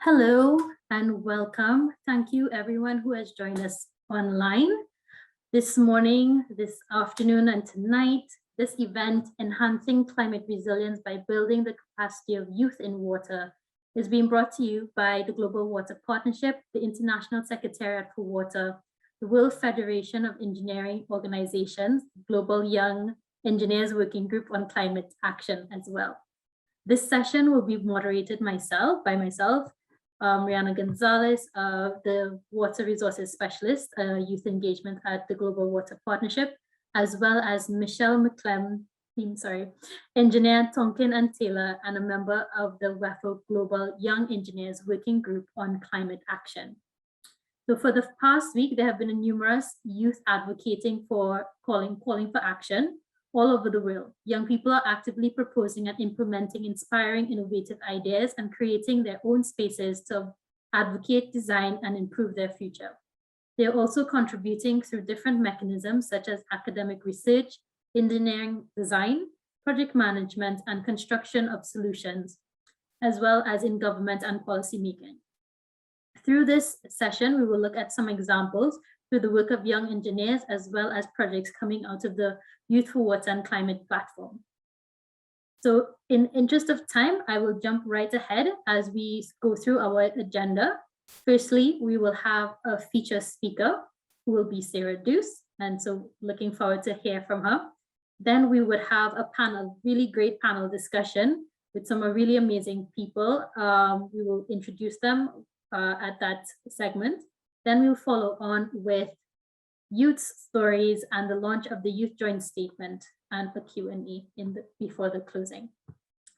Hello and welcome. Thank you everyone who has joined us online this morning, this afternoon, and tonight. This event, Enhancing Climate Resilience by Building the Capacity of Youth in Water, is being brought to you by the Global Water Partnership, the International Secretariat for Water, the World Federation of Engineering Organizations, Global Young Engineers Working Group on Climate Action as well. This session will be moderated by myself, Rihanna Gonzalez, the Water Resources Specialist, Youth Engagement at the Global Water Partnership, as well as Michelle McClem, Engineer Tonkin and Taylor, and a member of the WFEO Global Young Engineers Working Group on Climate Action. So for the past week, there have been numerous youth advocating for calling for action all over the world. Young people are actively proposing and implementing inspiring, innovative ideas and creating their own spaces to advocate, design, and improve their future. They are also contributing through different mechanisms such as academic research, engineering design, project management, and construction of solutions, as well as in government and policy making. Through this session, we will look at some examples through the work of young engineers, as well as projects coming out of the Youth for Water and Climate platform. So in interest of time, I will jump right ahead as we go through our agenda. Firstly, we will have a feature speaker who will be Sarah Dousse, and so looking forward to hear from her. Then we would have a panel, really great panel discussion with some really amazing people. We will introduce them at that segment. Then we'll follow on with youth stories and the launch of the Youth Joint Statement and a Q&A before the closing.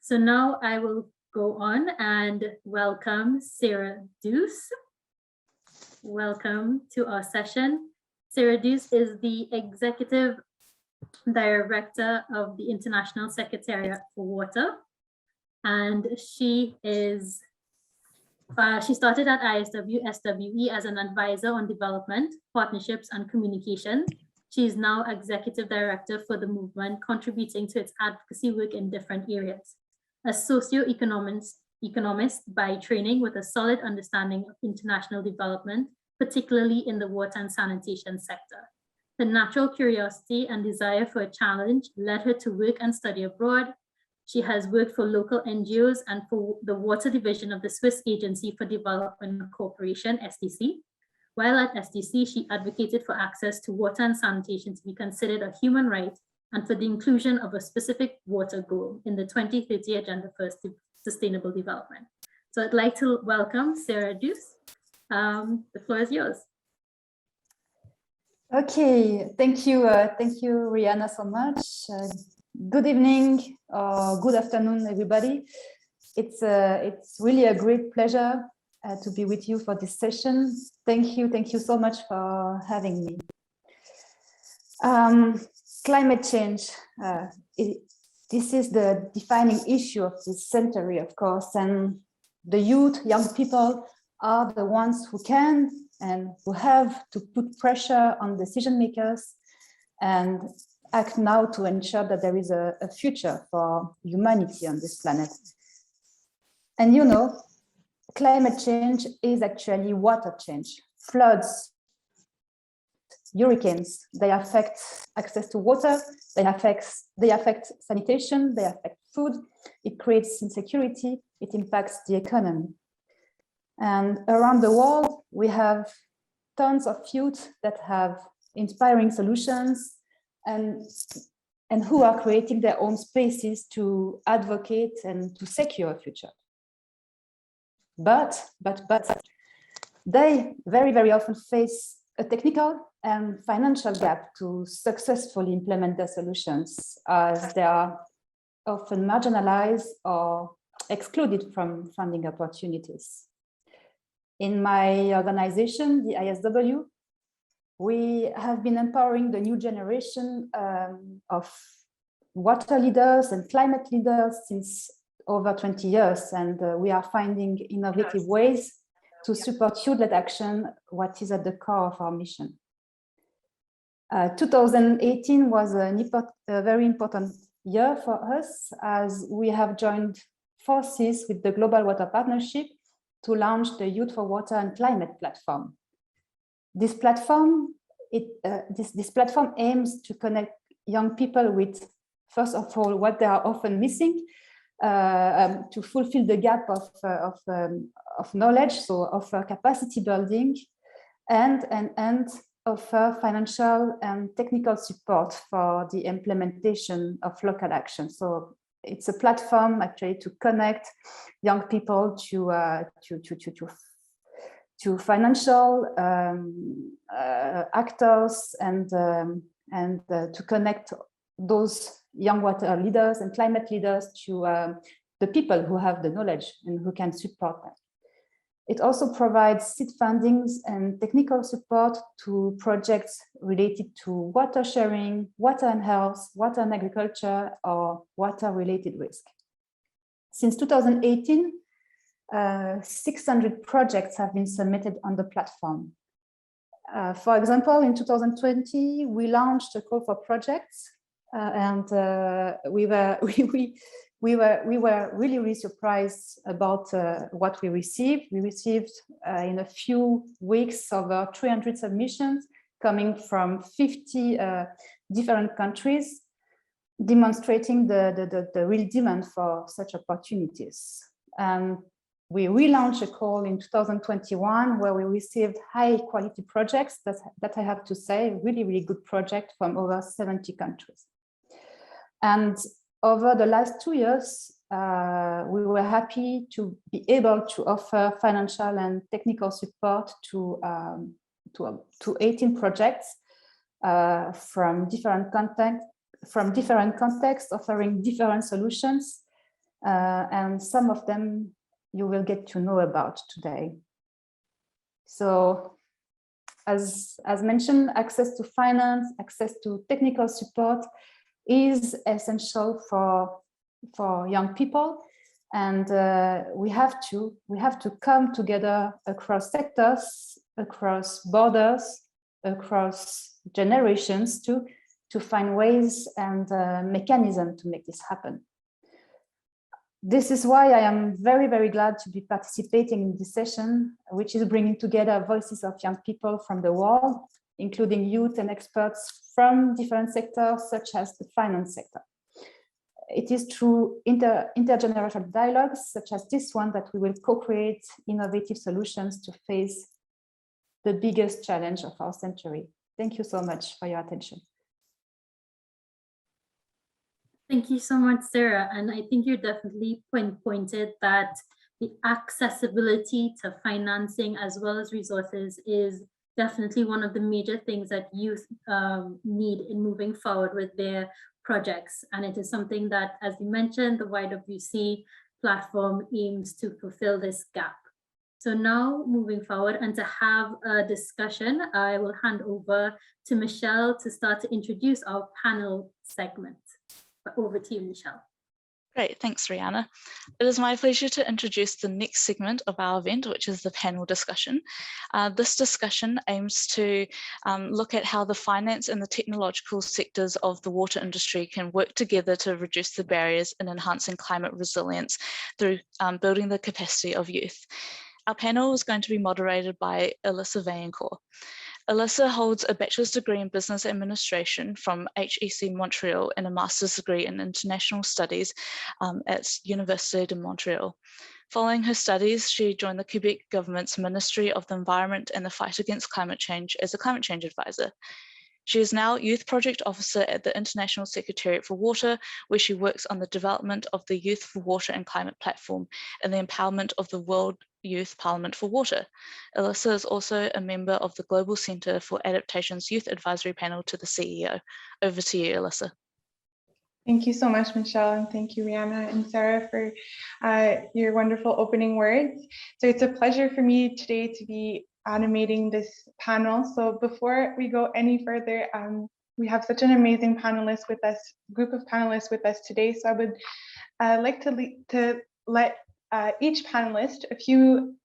So now I will go on and welcome Sarah Dousse. Welcome to our session. Sarah Dousse is the Executive Director of the International Secretariat for Water, and she is she started at SWE as an advisor on development, partnerships, and communication. She is now executive director for the movement, contributing to its advocacy work in different areas. A socio-economist by training with a solid understanding of international development, particularly in the water and sanitation sector. The natural curiosity and desire for a challenge led her to work and study abroad. She has worked for local NGOs and for the water division of the Swiss Agency for Development Cooperation, SDC. While at SDC, she advocated for access to water and sanitation to be considered a human right and for the inclusion of a specific water goal in the 2030 Agenda for Sustainable Development. So I'd like to welcome Sarah Dousse. The floor is yours. Okay, thank you, Rihanna, so much. Good evening or good afternoon, everybody. It's really a great pleasure to be with you for this session. Thank you so much for having me. Climate change, this is the defining issue of this century, of course, and the youth, young people are the ones who can and who have to put pressure on decision makers and act now to ensure that there is a future for humanity on this planet. And you know, climate change is actually water change. Floods, hurricanes, they affect access to water, they affect sanitation, they affect food, it creates insecurity, it impacts the economy. And around the world, we have tons of youth that have inspiring solutions and who are creating their own spaces to advocate and to secure a future. But they very, very often face a technical and financial gap to successfully implement their solutions, as they are often marginalized or excluded from funding opportunities. In my organization, the ISW, we have been empowering the new generation of water leaders and climate leaders since over 20 years, and we are finding innovative ways to support youth-led action, what is at the core of our mission. 2018 was a very important year for us, as we have joined forces with the Global Water Partnership to launch the Youth for Water and Climate platform. This platform, this platform aims to connect young people with, first of all, what they are often missing, to fulfill the gap of knowledge, so offer capacity building, and offer financial and technical support for the implementation of local action. So it's a platform actually to connect young people to financial actors and to connect those young water leaders and climate leaders to the people who have the knowledge and who can support them. It also provides seed fundings and technical support to projects related to water sharing, water and health, water and agriculture, or water-related risk. Since 2018, 600 projects have been submitted on the platform. For example, in 2020, we launched a call for projects, and we were really surprised about what we received. We received in a few weeks over 300 submissions coming from 50 different countries, demonstrating the real demand for such opportunities. And we relaunched a call in 2021 where we received high quality projects that I have to say, really good project from over 70 countries. And over the last 2 years, we were happy to be able to offer financial and technical support to 18 projects from different contexts, offering different solutions, and some of them you will get to know about today. So, as mentioned, access to finance, access to technical support is essential for young people, and we have to come together across sectors, across borders, across generations to find ways and mechanisms to make this happen. This is why I am very glad to be participating in this session, which is bringing together voices of young people from the world, including youth and experts from different sectors, such as the finance sector. It is through intergenerational dialogues, such as this one, that we will co-create innovative solutions to face the biggest challenge of our century. Thank you so much for your attention. Thank you so much, Sarah. And I think you're definitely pointed that the accessibility to financing as well as resources is definitely one of the major things that youth need in moving forward with their projects. And it is something that, as you mentioned, the YWC platform aims to fulfill this gap. So now moving forward and to have a discussion, I will hand over to Michelle to start to introduce our panel segment. Over to you, Michelle. Great, thanks, Rihanna. It is my pleasure to introduce the next segment of our event, which is the panel discussion. This discussion aims to look at how the finance and the technological sectors of the water industry can work together to reduce the barriers in enhancing climate resilience through building the capacity of youth. Our panel is going to be moderated by Alyssa Vaillancourt. Alyssa holds a bachelor's degree in business administration from HEC Montreal and a master's degree in international studies at Université de Montréal. Following her studies, she joined the Quebec government's Ministry of the Environment and the Fight Against Climate Change as a climate change advisor. She is now Youth Project Officer at the International Secretariat for Water, where she works on the development of the Youth for Water and Climate platform and the empowerment of the World Youth Parliament for Water. Alyssa is also a member of the Global Centre for Adaptation's Youth Advisory Panel to the CEO. Over to you, Alyssa. Thank you so much, Michelle, and thank you, Rihanna and Sarah, for your wonderful opening words. So it's a pleasure for me today to be animating this panel. So before we go any further, we have such an amazing panelist with us, group of panelists with us today. So I would like to let each panelist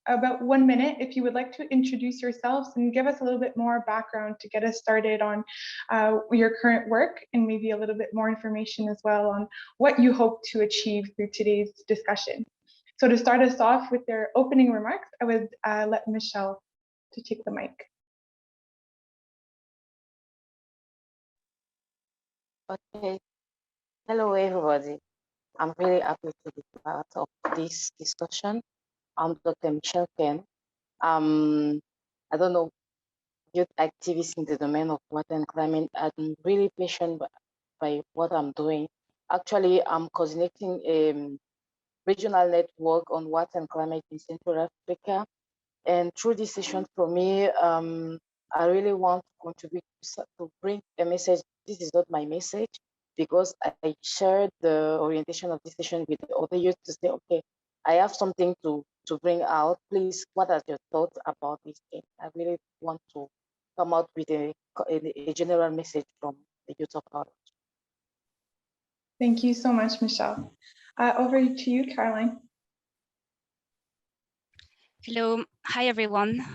about 1 minute, if you would like to introduce yourselves and give us a little bit more background to get us started on your current work, and maybe a little bit more information as well on what you hope to achieve through today's discussion. So to start us off with their opening remarks, I would let Michelle to take the mic. Okay. Hello, everybody. I'm really happy to be part of this discussion. I'm Dr. Michelle Ken. I don't know, youth activist in the domain of water and climate. I'm really passionate by what I'm doing. Actually, I'm coordinating a regional network on water and climate in Central Africa. And through this session, for me, I really want to contribute to bring a message. This is not my message, because I shared the orientation of this session with the other youth to say, okay, I have something to bring out. Please, what are your thoughts about this thing? I really want to come out with a general message from the youth of our. Thank you so much, Michelle. Over to you, Caroline. Hello, hi everyone.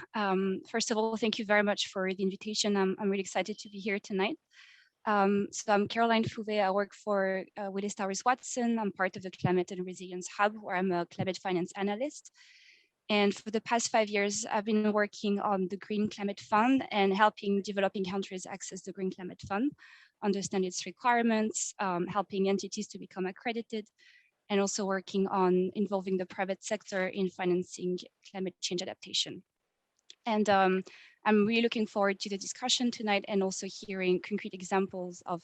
First of all, thank you very much for the invitation. I'm really excited to be here tonight. So I'm Caroline Fouvet. I work for Willis Towers Watson. I'm part of the Climate and Resilience Hub, where I'm a climate finance analyst. And for the past 5 years, I've been working on the Green Climate Fund and helping developing countries access the Green Climate Fund, understand its requirements, helping entities to become accredited, and also working on involving the private sector in financing climate change adaptation. And I'm really looking forward to the discussion tonight and also hearing concrete examples of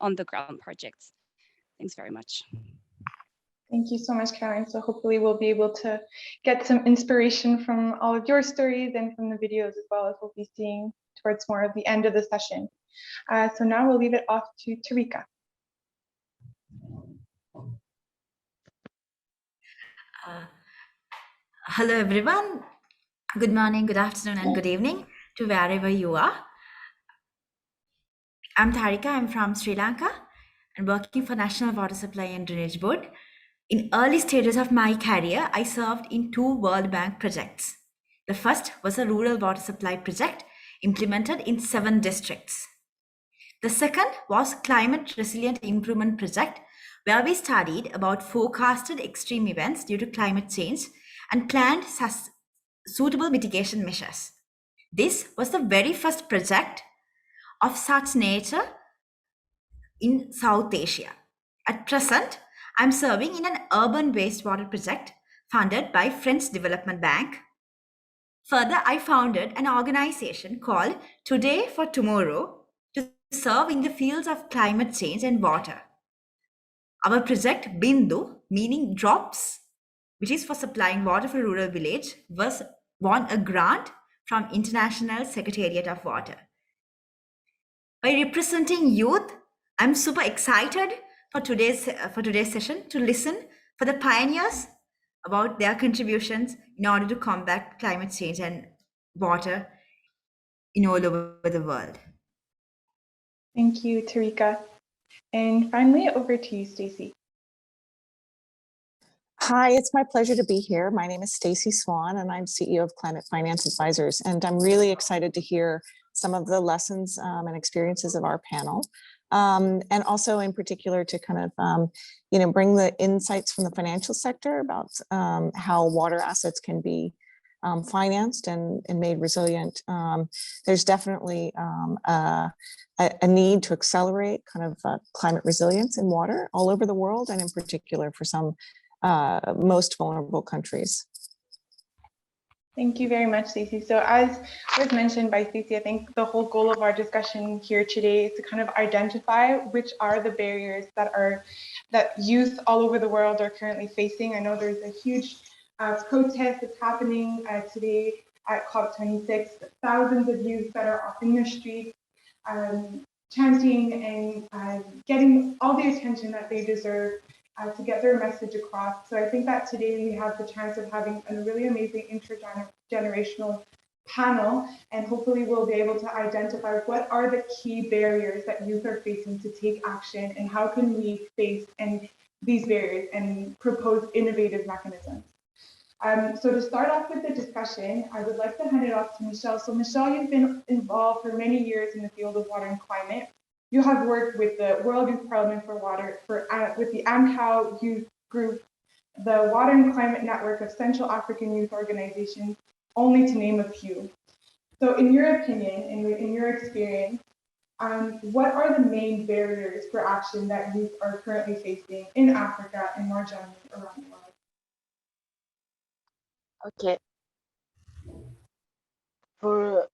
on-the-ground projects. Thanks very much. Thank you so much, Caroline. So hopefully we'll be able to get some inspiration from all of your stories and from the videos as well, as we'll be seeing towards more of the end of the session. So now we'll leave it off to Tarika. Hello, everyone. Good morning, good afternoon, and good evening to wherever you are. I'm Tharika. I'm from Sri Lanka and working for National Water Supply and Drainage Board. In early stages of my career, I served in 2 World Bank projects. The first was a rural water supply project implemented in 7 districts. The second was Climate Resilient Improvement Project, where we studied about forecasted extreme events due to climate change and planned suitable mitigation measures. This was the very first project of such nature in South Asia. At present, I'm serving in an urban wastewater project funded by French Development Bank. Further, I founded an organization called Today for Tomorrow to serve in the fields of climate change and water. Our project Bindu, meaning drops, which is for supplying water for rural village, won a grant from International Secretariat of Water. By representing youth, I'm super excited for today's session to listen for the pioneers about their contributions in order to combat climate change and water in all over the world. Thank you, Tarika. And finally, over to you, Stacey. Hi, it's my pleasure to be here. My name is Stacey Swan, and I'm CEO of Climate Finance Advisors. And I'm really excited to hear some of the lessons and experiences of our panel. And also in particular to kind of, bring the insights from the financial sector about how water assets can be financed and made resilient. There's definitely a need to accelerate kind of climate resilience in water all over the world, and in particular for some most vulnerable countries. Thank you very much, Stacey. So as was mentioned by Stacey, I think the whole goal of our discussion here today is to kind of identify which are the barriers that youth all over the world are currently facing. I know there's a huge protest that's happening today at COP26. Thousands of youth that are off in the streets, chanting and getting all the attention that they deserve to get their message across. So I think that today we have the chance of having a really amazing intergenerational panel, and hopefully we'll be able to identify what are the key barriers that youth are facing to take action, and how can we face these barriers and propose innovative mechanisms. So to start off with the discussion, I would like to hand it off to Michelle. So Michelle, you've been involved for many years in the field of water and climate. You have worked with the World Youth Parliament for Water, with the AMCOW Youth Group, the Water and Climate Network of Central African Youth Organizations, only to name a few. So in your opinion, in your experience, what are the main barriers for action that youth are currently facing in Africa and more generally around the world? Okay. For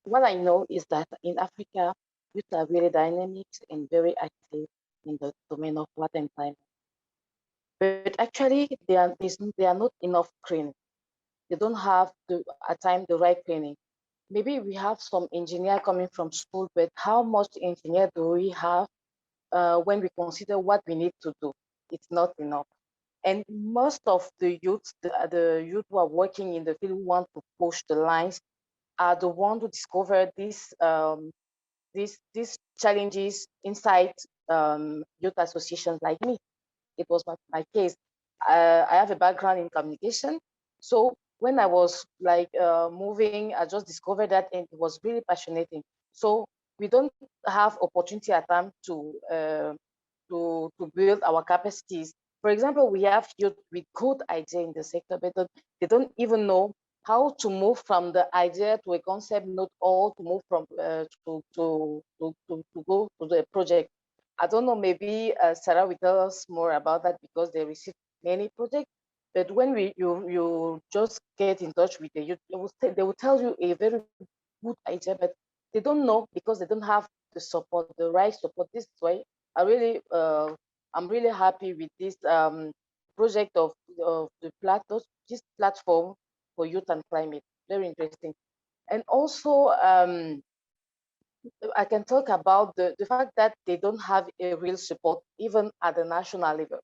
what I know is that in Africa, youth are very dynamic and very active in the domain of water and climate. But actually, there are not enough training. They don't have at time the right training. Maybe we have some engineer coming from school, but how much engineer do we have when we consider what we need to do? It's not enough. And most of the youth, the youth who are working in the field who want to push the lines are the ones who discover these challenges inside youth associations like me. It was my case. I have a background in communication. So when I was like moving, I just discovered that, and it was really passionate. So we don't have opportunity at time to build our capacities. For example, we have youth with good idea in the sector, but they don't even know how to move from the idea to a concept, not all to move from to go to the project. I don't know, maybe Sarah will tell us more about that because they receive many projects. But when you just get in touch with the youth, they will tell you a very good idea, but they don't know because they don't have the support, the right support. This is why I'm really happy with this project of this platform for youth and climate. Very interesting. And also, I can talk about the fact that they don't have a real support even at the national level,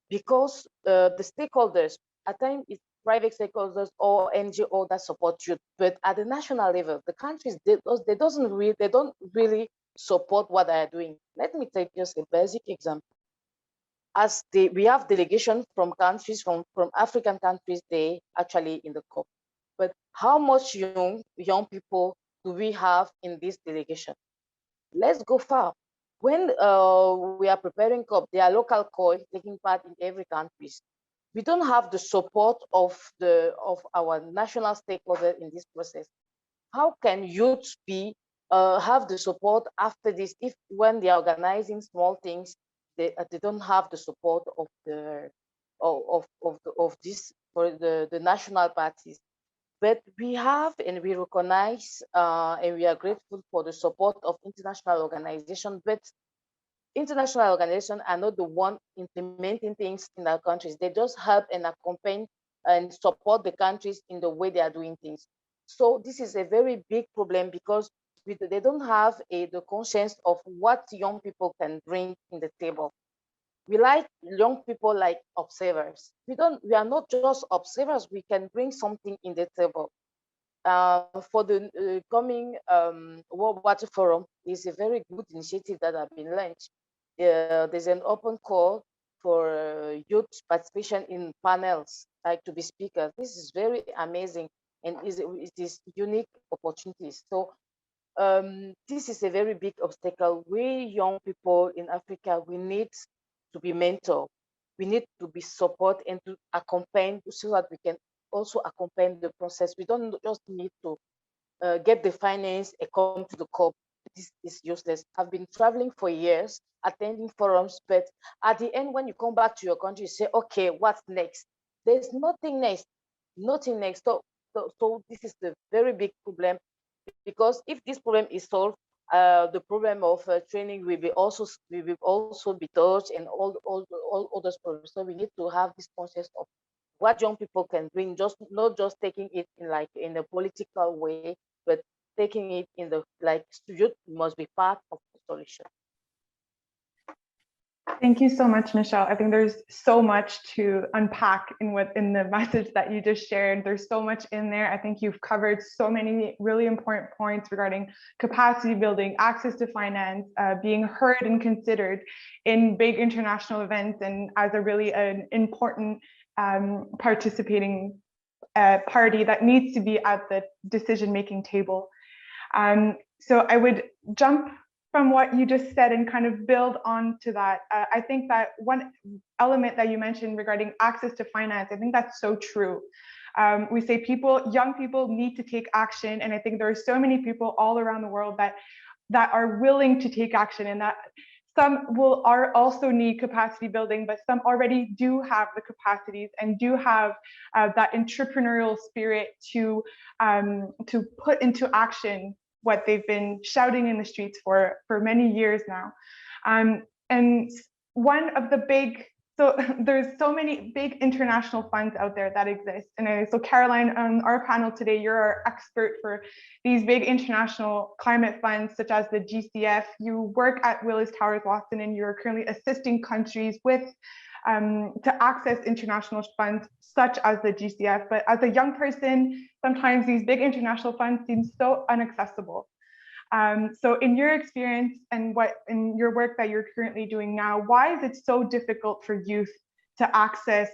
because the stakeholders, at times it's private stakeholders or NGO that support youth, but at the national level, the countries, they don't really support what they are doing. Let me take just a basic example. As we have delegation from countries, from African countries, they actually in the COP. But how much young people do we have in this delegation? Let's go far. When we are preparing COP, there are local COI taking part in every country. We don't have the support of our national stakeholders in this process. How can youth have the support after this if when they are organizing small things, they don't have the support of this for the national parties? But we have and we recognize and we are grateful for the support of international organizations, but international organizations are not the one implementing things in our countries. They just help and accompany and support the countries in the way they are doing things. So this is a very big problem because they don't have the conscience of what young people can bring in the table. We like young people like observers. We are not just observers, we can bring something in the table. For the coming World Water Forum is a very good initiative that has been launched. There's an open call for youth participation in panels, like to be speakers. This is very amazing and it is unique opportunities. So this is a very big obstacle. We young people in Africa, we need to be mentored. We need to be support and to accompany so that we can also accompany the process. We don't just need to get the finance and come to the COP. This is useless. I've been traveling for years, attending forums, but at the end, when you come back to your country, you say, okay, what's next? There's nothing next, nothing next. So this is the very big problem, because if this problem is solved, the problem of training will also be touched, and all those problems. So we need to have this concept of what young people can bring, not just taking it in a political way, but taking it in the youth must be part of the solution. Thank you so much, Michelle. I think there's so much to unpack in the message that you just shared. There's so much in there. I think you've covered so many really important points regarding capacity building, access to finance, being heard and considered in big international events, and as an important participating party that needs to be at the decision-making table. So I would jump from what you just said and kind of build on to that. I think that one element that you mentioned regarding access to finance, I think that's so true. We say young people need to take action, and I think there are so many people all around the world that are willing to take action, and that some are also need capacity building, but some already do have the capacities and do have that entrepreneurial spirit to put into action what they've been shouting in the streets for many years now. And one of the there's so many big international funds out there that exist. And so Caroline, on our panel today, you're our expert for these big international climate funds, such as the GCF. You work at Willis Towers Watson, and you're currently assisting countries with to access international funds such as the GCF. But as a young person, sometimes these big international funds seem so inaccessible. So in your experience and in your work that you're currently doing now, why is it so difficult for youth to access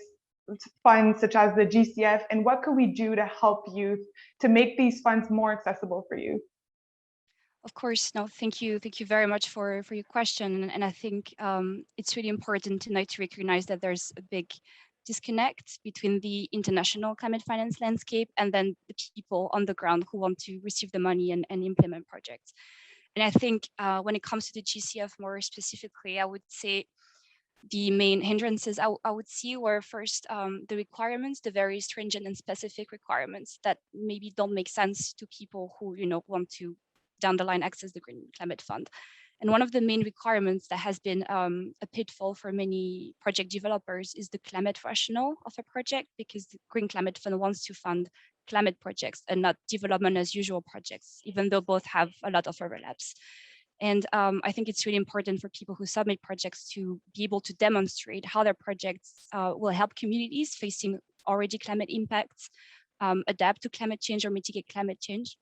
funds such as the GCF, and what could we do to help youth to make these funds more accessible for youth? Of course, no, thank you very much for your question. And I think it's really important tonight to recognize that there's a big disconnect between the international climate finance landscape and then the people on the ground who want to receive the money and implement projects. And I think when it comes to the GCF more specifically, I would say the main hindrances I would see were first the requirements, the very stringent and specific requirements that maybe don't make sense to people who want to down the line access the Green Climate Fund. And one of the main requirements that has been a pitfall for many project developers is the climate rationale of a project, because the Green Climate Fund wants to fund climate projects and not development as usual projects, even though both have a lot of overlaps. And I think it's really important for people who submit projects to be able to demonstrate how their projects will help communities facing already climate impacts, adapt to climate change or mitigate climate change,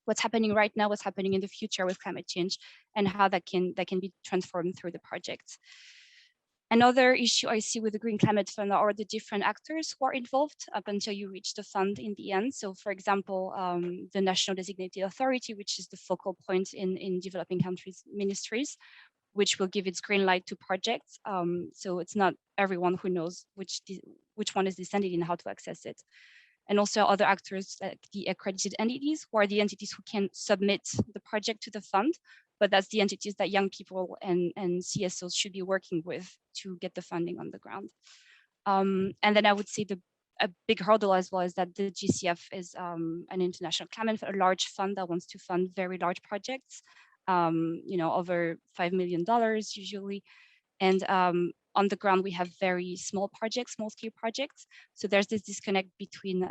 what's happening right now, what's happening in the future with climate change, and how that can be transformed through the project. Another issue I see with the Green Climate Fund are the different actors who are involved up until you reach the fund in the end. So for example, the National Designated Authority, which is the focal point in developing countries' ministries, which will give its green light to projects. So it's not everyone who knows which one is descended and how to access it. And also other actors like the accredited entities, who are the entities who can submit the project to the fund, but that's the entities that young people and CSOs should be working with to get the funding on the ground. And then I would say a big hurdle as well is that the GCF is an international climate, a large fund that wants to fund very large projects, over $5 million usually. And on the ground, we have very small projects, small scale projects. So there's this disconnect between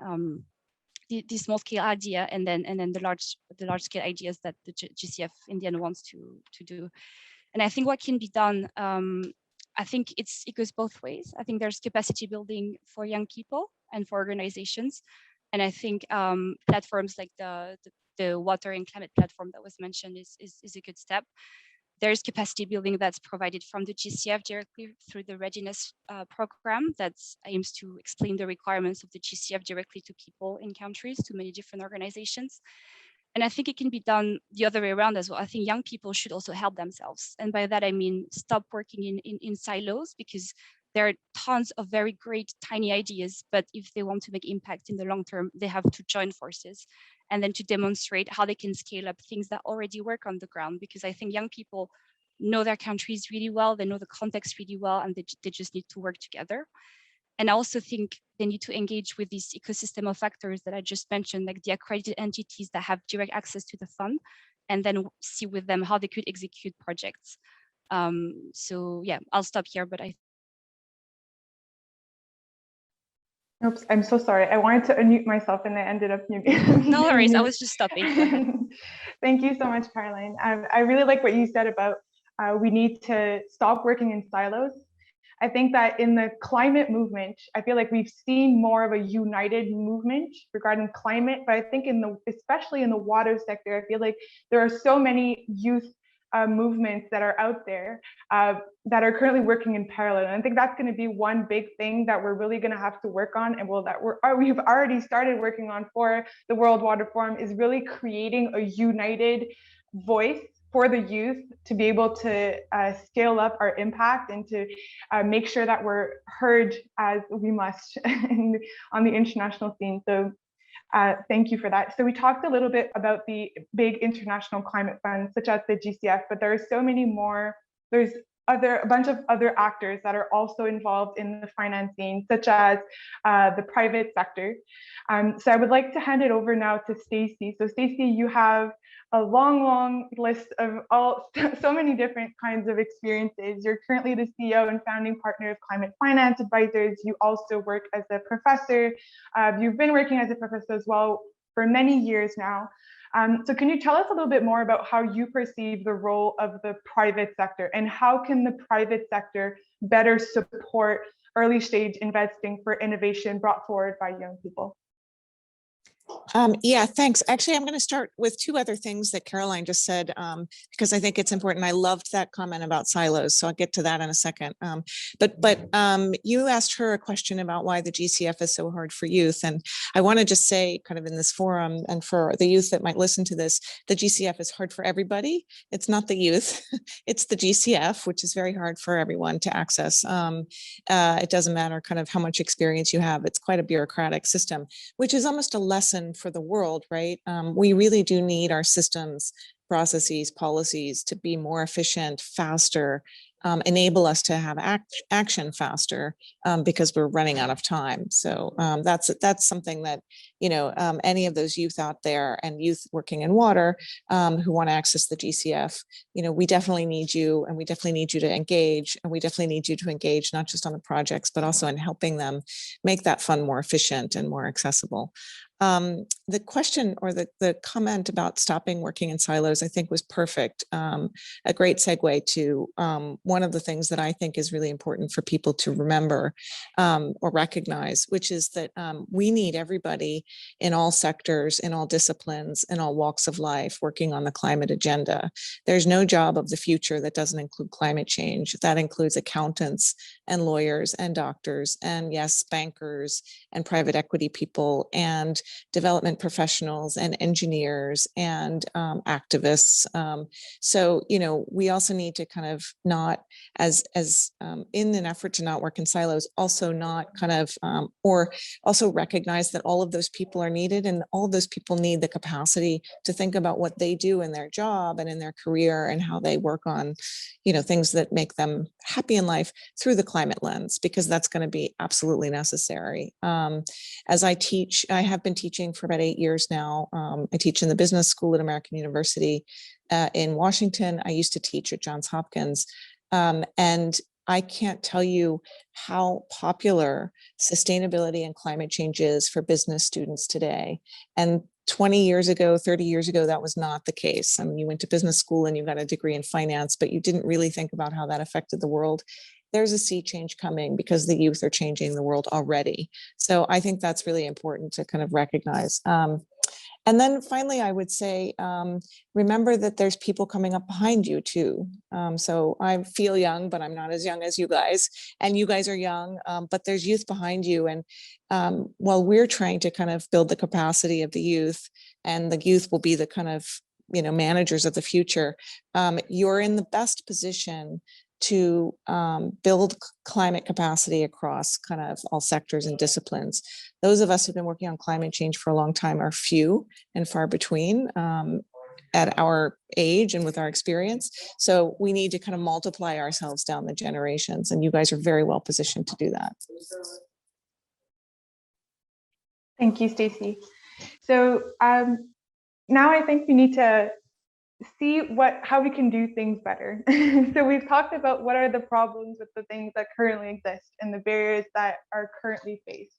the small scale idea and then the large scale ideas that the GCF in the end wants to do. And I think what can be done, I think it goes both ways. I think there's capacity building for young people and for organizations. And I think platforms like the water and climate platform that was mentioned is a good step. There's capacity building that's provided from the GCF directly through the readiness program that aims to explain the requirements of the GCF directly to people in countries, to many different organizations. And I think it can be done the other way around as well. I think young people should also help themselves. And by that, I mean, stop working in silos, because there are tons of very great tiny ideas, but if they want to make impact in the long term, they have to join forces and then to demonstrate how they can scale up things that already work on the ground. Because I think young people know their countries really well, they know the context really well, and they just need to work together. And I also think they need to engage with this ecosystem of factors that I just mentioned, like the accredited entities that have direct access to the fund, and then see with them how they could execute projects. So yeah, I'll stop here, but Oops, I'm so sorry. I wanted to unmute myself and I ended up muting. No worries, I was just stopping. Thank you so much, Caroline. I really like what you said about we need to stop working in silos. I think that in the climate movement, I feel like we've seen more of a united movement regarding climate, but I think especially in the water sector, I feel like there are so many youth movements that are out there that are currently working in parallel. And I think that's going to be one big thing that we're really going to have to work on, and we've already started working on for the World Water Forum, is really creating a united voice for the youth to be able to scale up our impact and to make sure that we're heard as we must on the international scene. So thank you for that. So we talked a little bit about the big international climate funds, such as the GCF, but there are so many more. There's a bunch of other actors that are also involved in the financing, such as the private sector. So I would like to hand it over now to Stacey. So Stacey, you have a long list of so many different kinds of experiences. You're currently the CEO and founding partner of Climate Finance Advisors. You also work as a professor. You've been working as a professor as well for many years now. So can you tell us a little bit more about how you perceive the role of the private sector, and how can the private sector better support early stage investing for innovation brought forward by young people? Yeah, thanks. Actually, I'm going to start with two other things that Caroline just said, because I think it's important. I loved that comment about silos, so I'll get to that in a second. But you asked her a question about why the GCF is so hard for youth. And I want to just say, kind of in this forum, and for the youth that might listen to this, the GCF is hard for everybody. It's not the youth, it's the GCF, which is very hard for everyone to access. It doesn't matter kind of how much experience you have. It's quite a bureaucratic system, which is almost a lesson for the world, right? We really do need our systems, processes, policies to be more efficient, faster, enable us to have action faster, because we're running out of time. So that's something that, you know, any of those youth out there and youth working in water who want to access the GCF, you know, we definitely need you, and we definitely need you to engage, and we definitely need you to engage not just on the projects, but also in helping them make that fund more efficient and more accessible. The question, or the comment about stopping working in silos, I think was perfect. A great segue to one of the things that I think is really important for people to remember or recognize, which is that we need everybody in all sectors, in all disciplines, in all walks of life working on the climate agenda. There's no job of the future that doesn't include climate change. That includes accountants and lawyers and doctors, and yes, bankers and private equity people, and development professionals and engineers and activists. So, you know, we also need to kind of not, as in an effort to not work in silos, also not kind of, or also recognize that all of those people are needed, and all of those people need the capacity to think about what they do in their job and in their career, and how they work on, you know, things that make them happy in life through the climate lens, because that's going to be absolutely necessary. As I teach, I have been teaching for about 8 years now. I teach in the business school at American University in Washington. I used to teach at Johns Hopkins. And I can't tell you how popular sustainability and climate change is for business students today. And 20 years ago, 30 years ago, that was not the case. I mean, you went to business school and you got a degree in finance, but you didn't really think about how that affected the world. There's a sea change coming because the youth are changing the world already. So I think that's really important to kind of recognize. And then finally, I would say, remember that there's people coming up behind you too. So I feel young, but I'm not as young as you guys, and you guys are young, but there's youth behind you. And while we're trying to kind of build the capacity of the youth, and the youth will be the kind of, you know, managers of the future, you're in the best position to build climate capacity across kind of all sectors and disciplines. Those of us who've been working on climate change for a long time are few and far between at our age and with our experience. So we need to kind of multiply ourselves down the generations, and you guys are very well positioned to do that. Thank you, Stacey. So now I think we need to see how we can do things better. So we've talked about what are the problems with the things that currently exist and the barriers that are currently faced.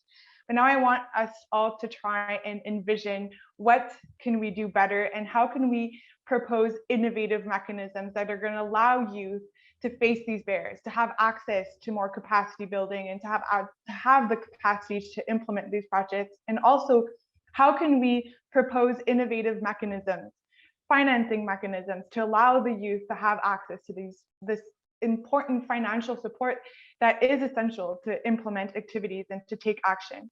But now I want us all to try and envision what can we do better, and how can we propose innovative mechanisms that are going to allow youth to face these barriers, to have access to more capacity building, and to have the capacity to implement these projects. And also, how can we propose innovative mechanisms, financing mechanisms, to allow the youth to have access to this important financial support that is essential to implement activities and to take action.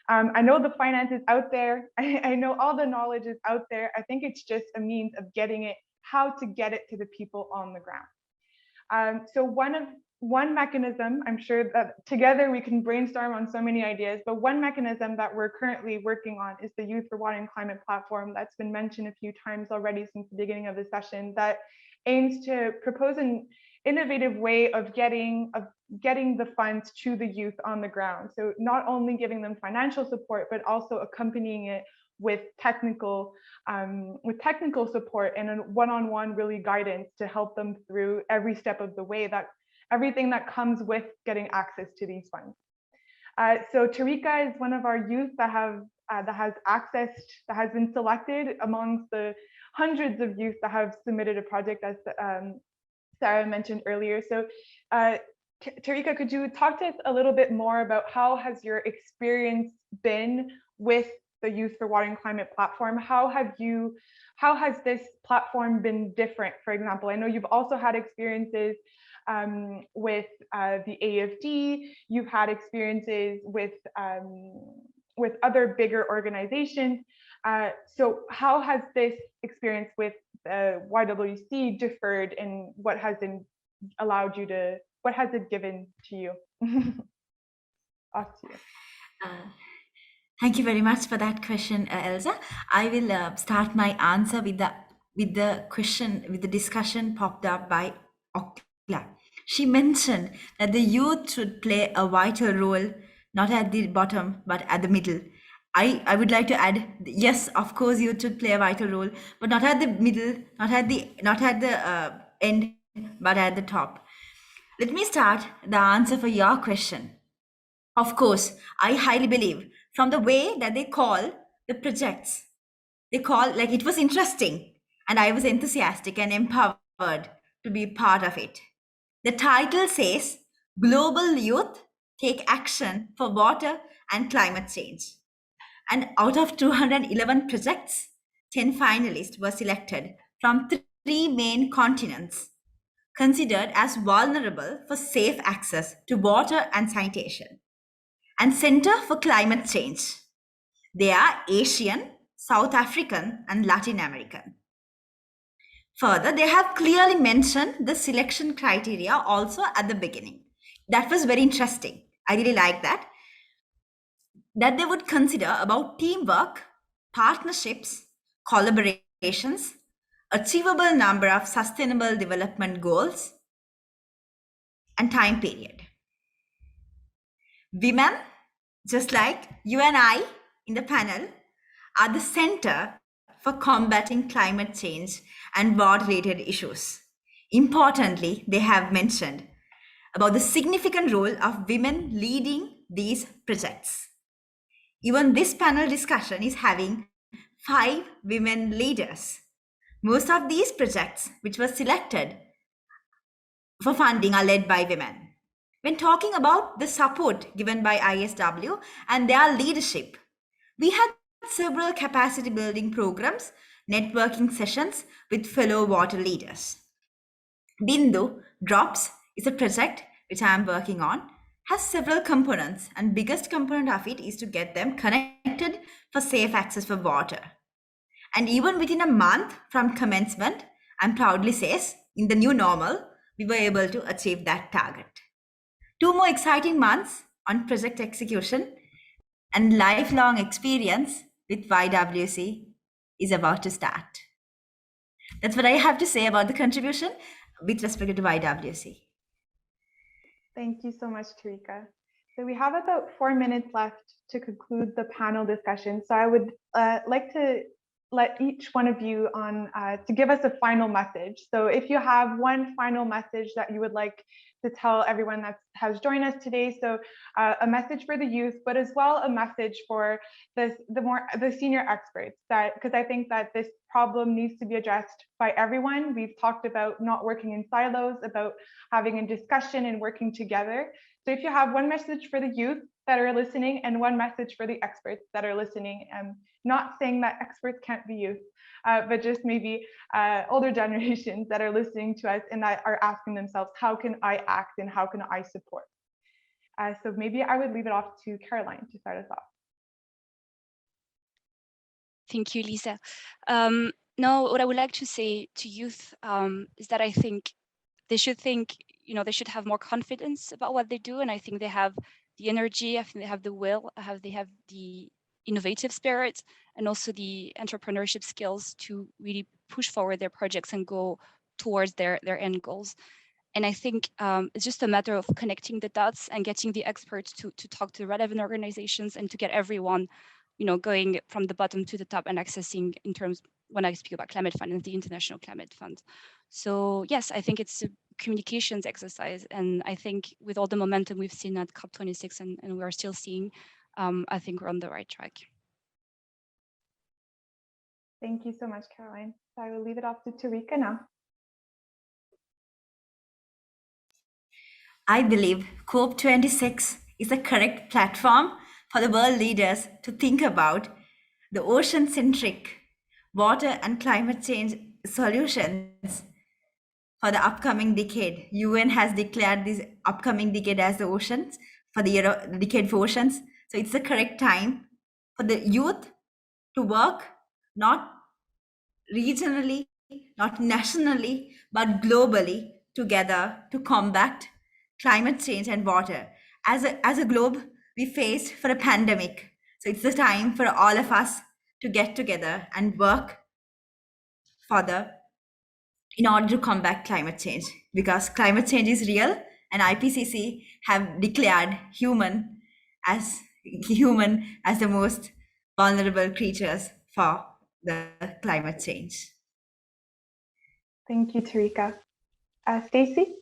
I know the finance is out there. I know all the knowledge is out there. I think it's just a means of getting it how to get it to the people on the ground. So one mechanism, I'm sure that together we can brainstorm on so many ideas, but one mechanism that we're currently working on is the Youth for Water and Climate platform that's been mentioned a few times already since the beginning of the session, that aims to propose an innovative way of getting the funds to the youth on the ground. So not only giving them financial support, but also accompanying it with technical support and a one-on-one really guidance to help them through every step of the way, that everything that comes with getting access to these funds. So Tarika is one of our youth that has been selected amongst the hundreds of youth that have submitted a project, as Sarah mentioned earlier. So Tarika, could you talk to us a little bit more about how has your experience been with the Youth for Water and Climate platform? How has this platform been different? For example, I know you've also had experiences with the AFD, you've had experiences with other bigger organizations. So how has this experience with YWC differed, and what has it given to you? Off to you. Thank you very much for that question, Elsa. I will start my answer with the question, with the discussion popped up by Okla. She mentioned that the youth should play a vital role, not at the bottom, but at the middle. I would like to add, yes, of course, youth should play a vital role, but not at the middle, not at the end, but at the top. Let me start the answer for your question. Of course, I highly believe from the way that they call the projects, they call, like, it was interesting and I was enthusiastic and empowered to be part of it. The title says, Global Youth Take Action for Water and Climate Change. And out of 211 projects, 10 finalists were selected from 3 main continents, considered as vulnerable for safe access to water and sanitation, and Center for Climate Change. They are Asian, South African, and Latin American. Further, they have clearly mentioned the selection criteria also at the beginning. That was very interesting. I really like that. That they would consider about teamwork, partnerships, collaborations, achievable number of sustainable development goals, and time period. Women, just like you and I in the panel, are the center for combating climate change and water-related issues. Importantly, they have mentioned about the significant role of women leading these projects. Even this panel discussion is having 5 women leaders. Most of these projects which were selected for funding are led by women. When talking about the support given by ISW and their leadership, we had several capacity building programs, networking sessions with fellow water leaders. Bindu Drops is a project which I am working on, has several components, and biggest component of it is to get them connected for safe access for water. And even within a month from commencement, I'm proudly says, in the new normal, we were able to achieve that target. 2 more exciting months on project execution and lifelong experience with YWC is about to start. That's what I have to say about the contribution with respect to YWC. Thank you so much, Tarika. So we have about 4 minutes left to conclude the panel discussion. So I would like to let each one of you to give us a final message. So if you have one final message that you would like to tell everyone that has joined us today, so a message for the youth, but as well a message for the senior experts, because I think that this problem needs to be addressed by everyone. We've talked about not working in silos, about having a discussion and working together. So if you have one message for the youth that are listening and one message for the experts that are listening, not saying that experts can't be youth, but just maybe older generations that are listening to us and that are asking themselves, how can I act and how can I support? So maybe I would leave it off to Caroline to start us off. Thank you, Lisa. No, what I would like to say to youth is that I think they should think, they should have more confidence about what they do. And I think they have the energy, I think they have the will, they have the innovative spirit, and also the entrepreneurship skills to really push forward their projects and go towards their end goals. And I think it's just a matter of connecting the dots and getting the experts to talk to relevant organizations and to get everyone, going from the bottom to the top and accessing, in terms, when I speak about climate finance, the International Climate Fund. So yes, I think it's a communications exercise. And I think with all the momentum we've seen at COP26 and we are still seeing, I think we're on the right track. Thank you so much, Caroline. So I will leave it off to Tarika now. I believe COP26 is the correct platform for the world leaders to think about the ocean-centric water and climate change solutions for the upcoming decade. UN has declared this upcoming decade as the oceans, for the year of the decade for oceans. So it's the correct time for the youth to work, not regionally, not nationally, but globally together to combat climate change and water. As a globe, we faced for a pandemic. So it's the time for all of us to get together and work further in order to combat climate change, because climate change is real, and IPCC have declared human as the most vulnerable creatures for the climate change. Thank you, Tarika. Stacey?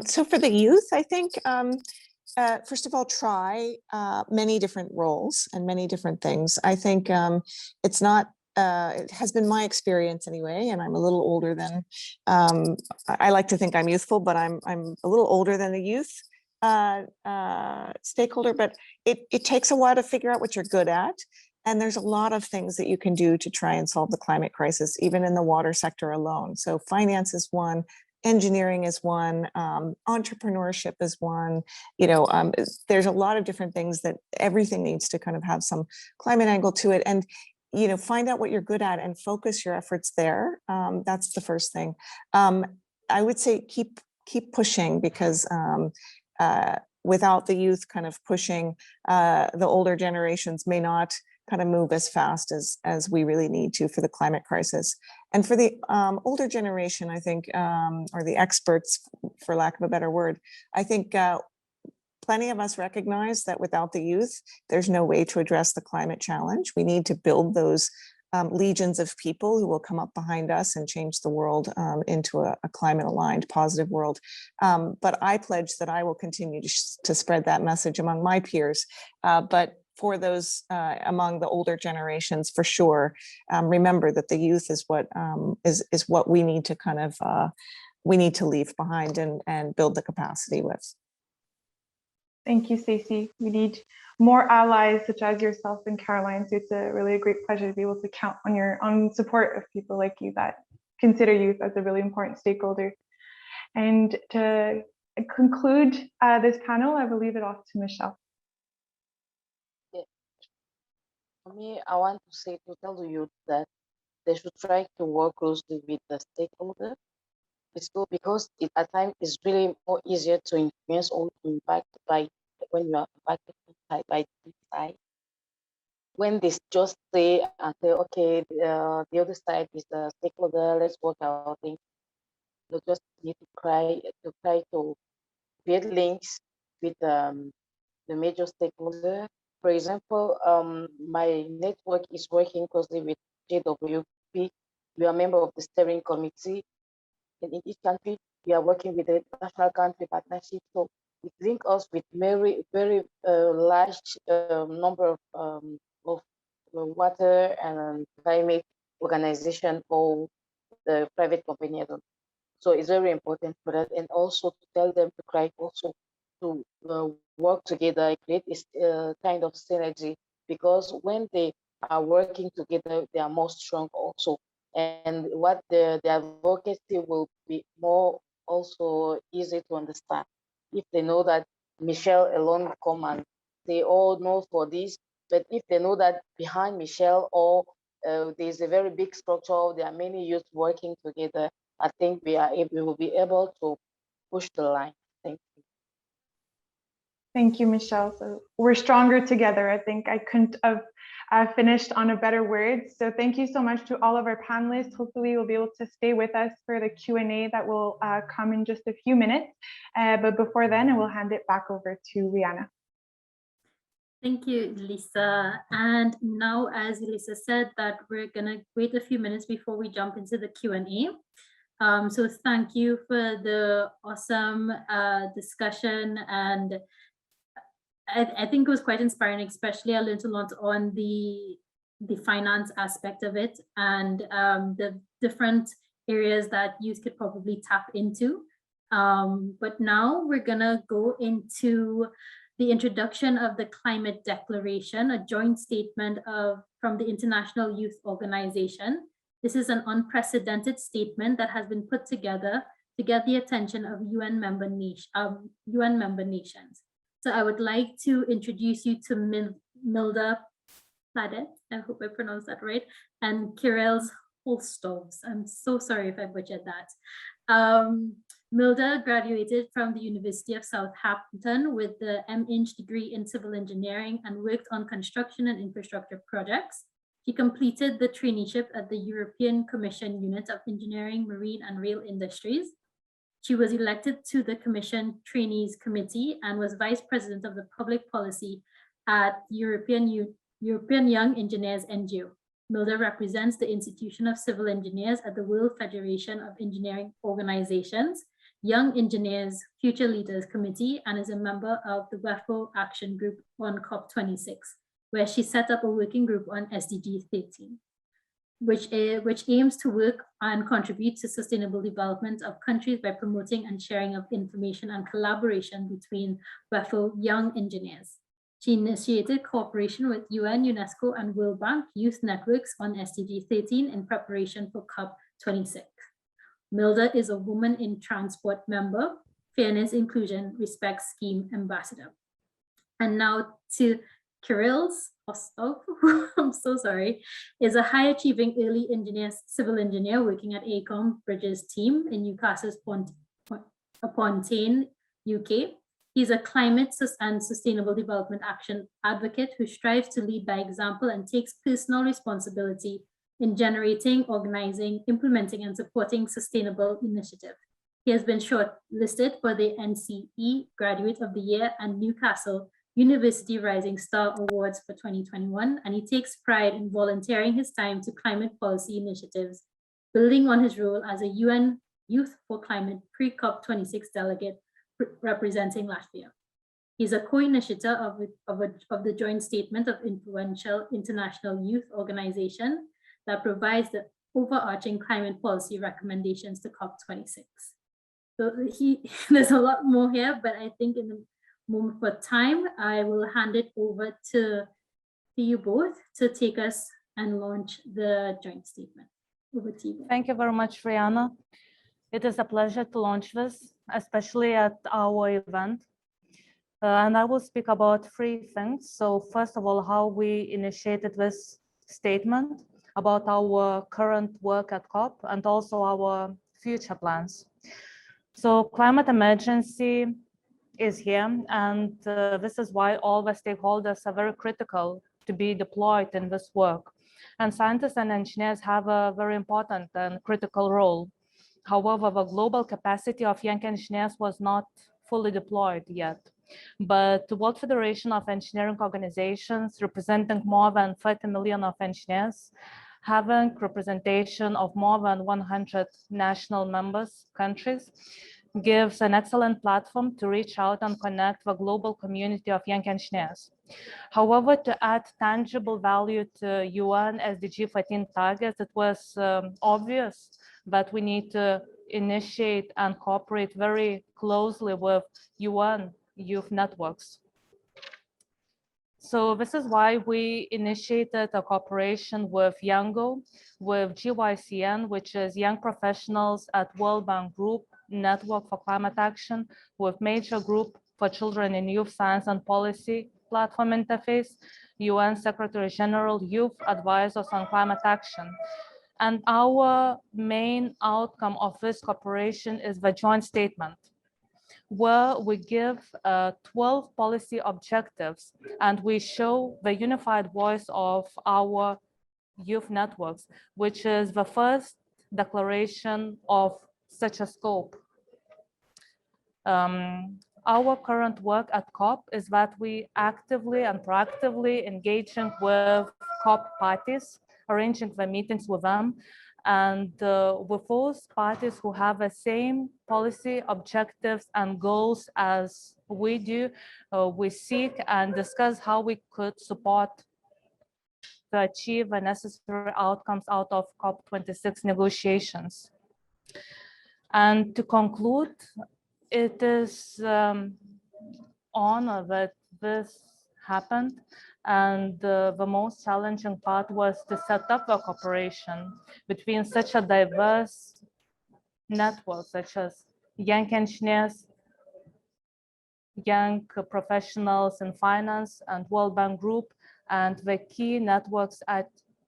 So for the youth, I think, first of all, try many different roles and many different things. I think it's not, it has been my experience anyway, and I'm a little older than, I like to think I'm youthful, but I'm a little older than the youth stakeholder, but it takes a while to figure out what you're good at. And there's a lot of things that you can do to try and solve the climate crisis, even in the water sector alone. So finance is one, engineering is one, entrepreneurship is one, there's a lot of different things that everything needs to kind of have some climate angle to it. And, find out what you're good at and focus your efforts there. That's the first thing. I would say keep pushing, because without the youth kind of pushing, the older generations may not kind of move as fast as we really need to for the climate crisis. And for the older generation, I think, or the experts, for lack of a better word, I think plenty of us recognize that without the youth, there's no way to address the climate challenge. We need to build those legions of people who will come up behind us and change the world into a climate aligned, positive world. But I pledge that I will continue to spread that message among my peers. But for those among the older generations, for sure, remember that the youth is what is what we need to kind of we need to leave behind and build the capacity with. Thank you, Stacey. We need more allies such as yourself and Caroline. So it's really a great pleasure to be able to count on support of people like you that consider youth as a really important stakeholder. And to conclude this panel, I will leave it off to Michelle. For me, I want to tell the youth that they should try to work closely with the stakeholders. It's good because at times it's really more easier to influence or to impact by when you are impacted by this side. When they just say okay, the other side is the stakeholder, let's work out things. You just need to try to create links with the major stakeholder. For example, my network is working closely with JWP. We are a member of the steering committee. And in each country, we are working with the national country partnership. So it links us with very, very large number of water and climate organization or the private company. So it's very important for that, and also to tell them to try also to work together, create this kind of synergy, because when they are working together, they are more strong also. And what the advocacy will be more also easy to understand if they know that Michelle alone come and say, oh no for this, but if they know that behind Michelle or there's a very big structure. There are many youth working together. I think we will be able to push the line. Thank you. Thank you, Michelle. So we're stronger together. I think I couldn't have finished on a better word. So thank you so much to all of our panelists. Hopefully you'll be able to stay with us for the Q&A that will come in just a few minutes. But before then, I will hand it back over to Rihanna. Thank you, Lisa. And now, as Lisa said, that we're gonna wait a few minutes before we jump into the Q&A. So thank you for the awesome discussion, and I think it was quite inspiring. Especially I learned a lot on the finance aspect of it, and the different areas that youth could probably tap into. But now we're gonna go into the introduction of the Climate Declaration, a joint statement from the International Youth Organization. This is an unprecedented statement that has been put together to get the attention of UN member nations. So I would like to introduce you to Milda Pladet, I hope I pronounced that right, and Kirill Holstovs. I'm so sorry if I butchered that. Milda graduated from the University of Southampton with the M.Eng degree in civil engineering and worked on construction and infrastructure projects. She completed the traineeship at the European Commission Unit of Engineering, Marine and Rail Industries. She was elected to the Commission Trainees Committee and was Vice President of the Public Policy at European Young Engineers NGO. Milda represents the Institution of Civil Engineers at the World Federation of Engineering Organizations, Young Engineers Future Leaders Committee, and is a member of the WFEO Action Group on COP26, where she set up a working group on SDG 13, which aims to work and contribute to sustainable development of countries by promoting and sharing of information and collaboration between WFEO young engineers. She initiated cooperation with UN, UNESCO, and World Bank youth networks on SDG 13 in preparation for COP26. Milda is a Woman in Transport member, Fairness, Inclusion, Respect Scheme Ambassador. And now to Kirill Ostov, who I'm so sorry, is a high achieving early civil engineer working at AECOM Bridges team in Newcastle upon Tyne, UK. He's a climate and sustainable development action advocate who strives to lead by example and takes personal responsibility in generating, organizing, implementing, and supporting sustainable initiatives. He has been shortlisted for the NCE Graduate of the Year and Newcastle University Rising Star Awards for 2021, and he takes pride in volunteering his time to climate policy initiatives, building on his role as a UN Youth for Climate pre-COP26 delegate representing Latvia. He's a co-initiator of the joint statement of influential international youth organization that provides the overarching climate policy recommendations to COP26. So there's a lot more here, but I think in the moment for time, I will hand it over to you both to take us and launch the joint statement. Over to you. Thank you very much, Rihanna. It is a pleasure to launch this, especially at our event. And I will speak about three things. So first of all, how we initiated this statement, about our current work at COP, and also our future plans. So climate emergency is here, and this is why all the stakeholders are very critical to be deployed in this work. And scientists and engineers have a very important and critical role. However, the global capacity of young engineers was not fully deployed yet. But the World Federation of Engineering Organizations, representing more than 30 million of engineers, having representation of more than 100 national members countries, gives an excellent platform to reach out and connect the global community of young engineers. However, to add tangible value to UN SDG 14 targets, it was obvious that we need to initiate and cooperate very closely with UN youth networks. So this is why we initiated a cooperation with YOUNGO, with GYCN, which is Young Professionals at World Bank Group Network for Climate Action, with Major Group for Children in Youth Science and Policy Platform Interface, UN Secretary General Youth Advisors on Climate Action. And our main outcome of this cooperation is the joint statement, where we give 12 policy objectives and we show the unified voice of our youth networks, which is the first declaration of such a scope. Our current work at COP is that we actively and proactively engaging with COP parties, arranging the meetings with them, and with those parties who have the same policy objectives and goals as we do, we seek and discuss how we could support to achieve the necessary outcomes out of COP26 negotiations. And to conclude, it is honor that this happened, and the most challenging part was to set up a cooperation between such a diverse network, such as young engineers, young professionals in finance and World Bank Group, and the key networks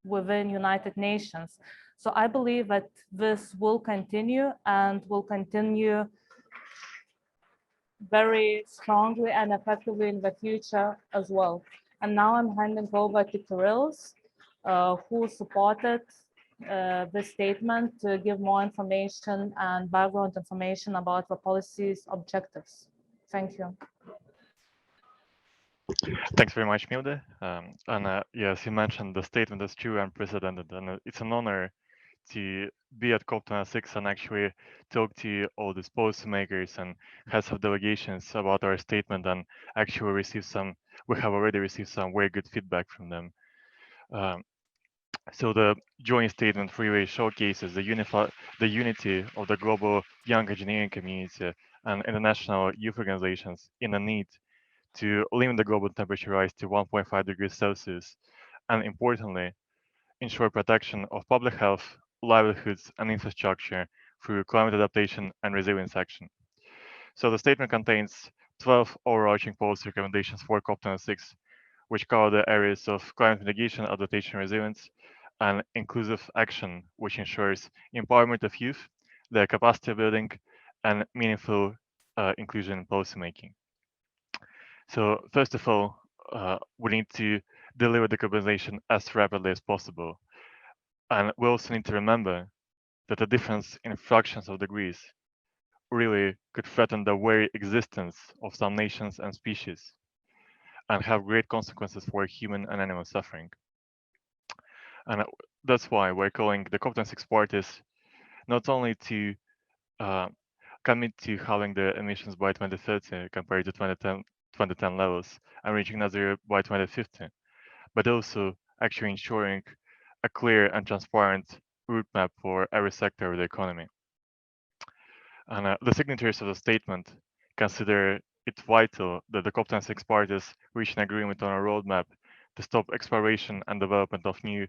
within United Nations. So I believe that this will continue and will continue very strongly and effectively in the future as well. And now I'm handing over to Kyrillos, who supported this statement to give more information and background information about the policy's objectives. Thank you. Thanks very much, Milde. Yes, you mentioned the statement is true and unprecedented, and it's an honor to be at COP26 and actually talk to all these policymakers and heads of delegations about our statement, and actually we have already received some very good feedback from them. So the joint statement really showcases the unity of the global young engineering community and international youth organizations in the need to limit the global temperature rise to 1.5 degrees Celsius, and importantly, ensure protection of public health, livelihoods, and infrastructure through climate adaptation and resilience action. So the statement contains 12 overarching policy recommendations for COP26, which cover the areas of climate mitigation, adaptation, resilience, and inclusive action, which ensures empowerment of youth, their capacity building, and meaningful inclusion in policymaking. So first of all, we need to deliver decarbonization as rapidly as possible. And we also need to remember that the difference in fractions of degrees really could threaten the very existence of some nations and species and have great consequences for human and animal suffering. And that's why we're calling the COP26 parties not only to commit to halving the emissions by 2030 compared to 2010 levels and reaching net zero by 2050, but also actually ensuring a clear and transparent roadmap for every sector of the economy. And the signatories of the statement consider it vital that the COP26 parties reach an agreement on a roadmap to stop exploration and development of new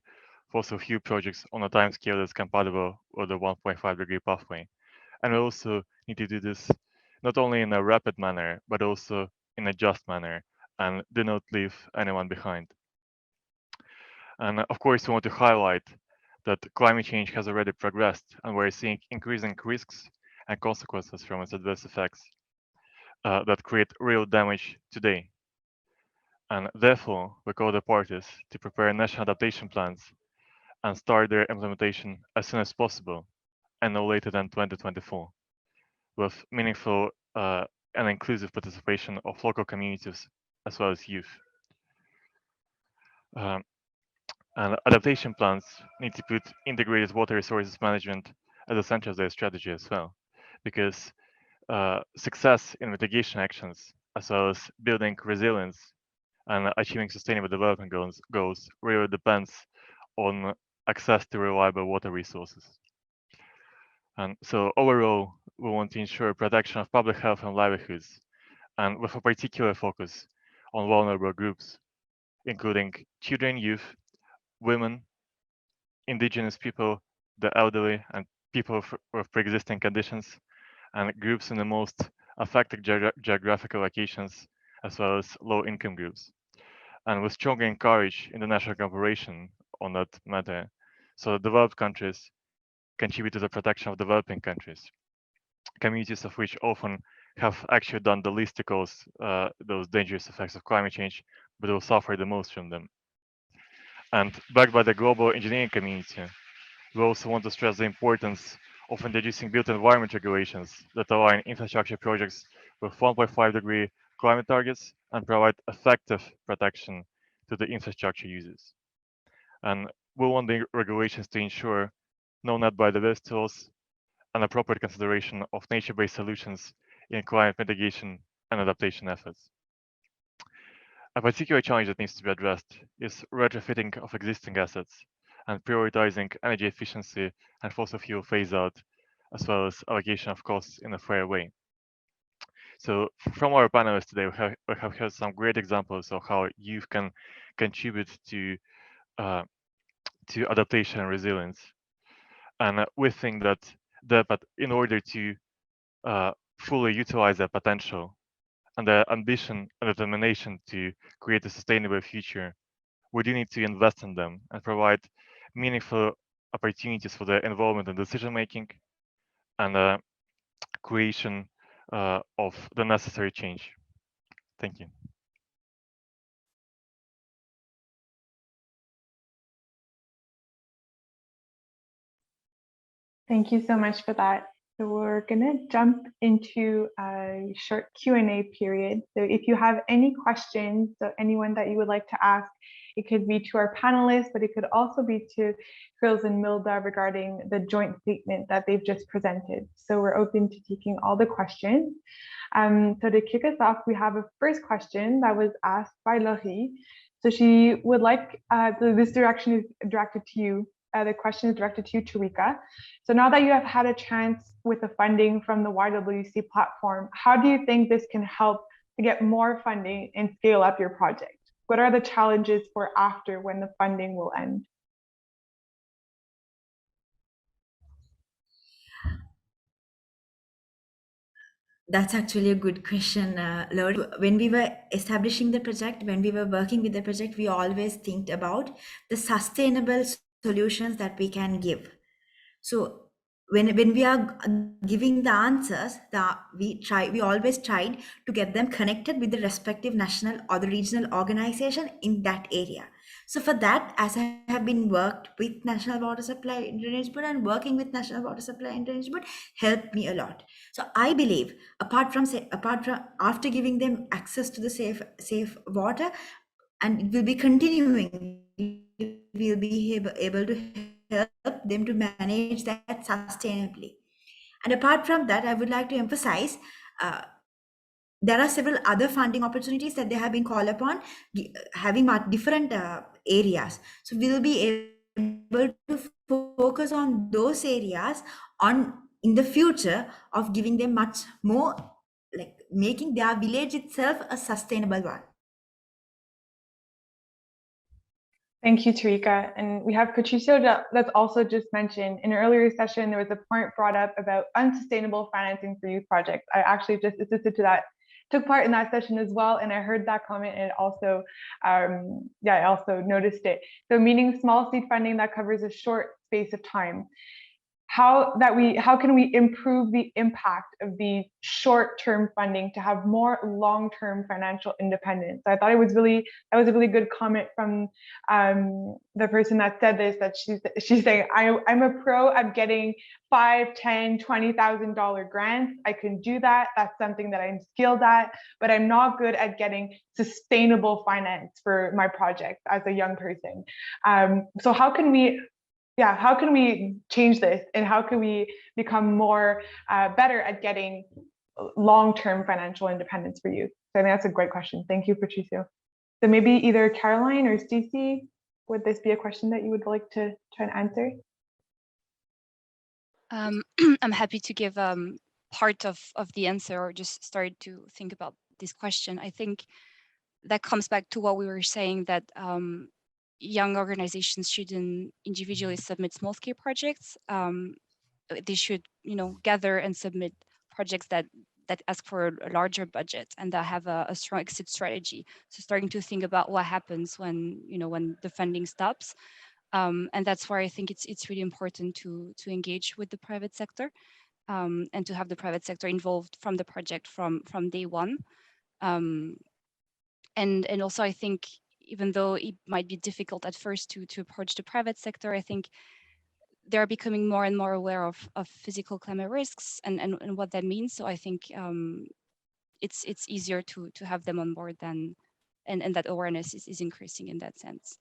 fossil fuel projects on a timescale that's compatible with the 1.5 degree pathway. And we also need to do this not only in a rapid manner, but also in a just manner, and do not leave anyone behind. And of course, we want to highlight that climate change has already progressed, and we're seeing increasing risks and consequences from its adverse effects that create real damage today. And therefore, we call the parties to prepare national adaptation plans and start their implementation as soon as possible, and no later than 2024, with meaningful and inclusive participation of local communities as well as youth. And adaptation plans need to put integrated water resources management at the center of their strategy as well, because success in mitigation actions, as well as building resilience and achieving sustainable development goals really depends on access to reliable water resources. And so overall, we want to ensure protection of public health and livelihoods, and with a particular focus on vulnerable groups, including children, youth, women, indigenous people, the elderly, and people with pre-existing conditions, and groups in the most affected geographical locations, as well as low-income groups. and we strongly encourage international cooperation on that matter, so that developed countries contribute to the protection of developing countries, communities of which often have actually done the least to cause those dangerous effects of climate change, but will suffer the most from them. And backed by the global engineering community, we also want to stress the importance of introducing built environment regulations that align infrastructure projects with 1.5-degree climate targets and provide effective protection to the infrastructure users. And we want the regulations to ensure no net biodiversity and appropriate consideration of nature-based solutions in climate mitigation and adaptation efforts. A particular challenge that needs to be addressed is retrofitting of existing assets and prioritizing energy efficiency and fossil fuel phase out, as well as allocation of costs in a fair way. So from our panelists today, we have heard some great examples of how youth can contribute to adaptation and resilience. And we think that in order to fully utilize their potential and their ambition and determination to create a sustainable future, we do need to invest in them and provide meaningful opportunities for their involvement in decision making and creation of the necessary change. Thank you. Thank you so much for that. So we're going to jump into a short Q&A period. So if you have any questions, so anyone that you would like to ask, it could be to our panelists, but it could also be to Krills and Milda regarding the joint statement that they've just presented. So we're open to taking all the questions. So to kick us off, we have a first question that was asked by Laurie. So she would like, this direction is directed to you. The question is directed to you, Tarika. So now that you have had a chance with the funding from the YWC platform, how do you think this can help to get more funding and scale up your project? What are the challenges for after when the funding will end? That's actually a good question, Laurie. When we were establishing the project, when we were working with the project, we always think about the sustainable solutions that we can give. So when we are giving the answers, we always tried to get them connected with the respective national or the regional organization in that area. So for that, as I have been worked with National Water Supply and Drainage Board, and working with National Water Supply and Drainage Board helped me a lot. So I believe apart from after giving them access to the safe water, and it will be continuing, we'll be able to help them to manage that sustainably. And apart from that, I would like to emphasize there are several other funding opportunities that they have been called upon, having different areas. So we'll be able to focus on those areas in the future of giving them much more, like making their village itself a sustainable one. Thank you, Tarika. And we have Patricio that's also just mentioned in an earlier session, there was a point brought up about unsustainable financing for youth projects. I actually just assisted to that, took part in that session as well. And I heard that comment and also, I also noticed it. So meaning small seed funding that covers a short space of time. How can we improve the impact of the short-term funding to have more long-term financial independence? I thought that was a really good comment from the person that said this, that she's saying, I'm a pro at getting $5,000, $10,000, $20,000 grants. I can do that. That's something that I'm skilled at, but I'm not good at getting sustainable finance for my project as a young person. So how can we change this, and how can we become more better at getting long-term financial independence for youth? So I think that's a great question. Thank you, Patricio. So maybe either Caroline or Stacey, would this be a question that you would like to try and answer? I'm happy to give part of the answer, or just start to think about this question. I think that comes back to what we were saying, that young organizations shouldn't individually submit small-scale projects. They should, gather and submit projects that that ask for a larger budget and that have a strong exit strategy. So starting to think about what happens when, when the funding stops. And that's where I think it's really important to engage with the private sector and to have the private sector involved from the project from day one. And also I think even though it might be difficult at first to approach the private sector, I think they're becoming more and more aware of physical climate risks and what that means. So I think it's easier to have them on board and that awareness is increasing in that sense.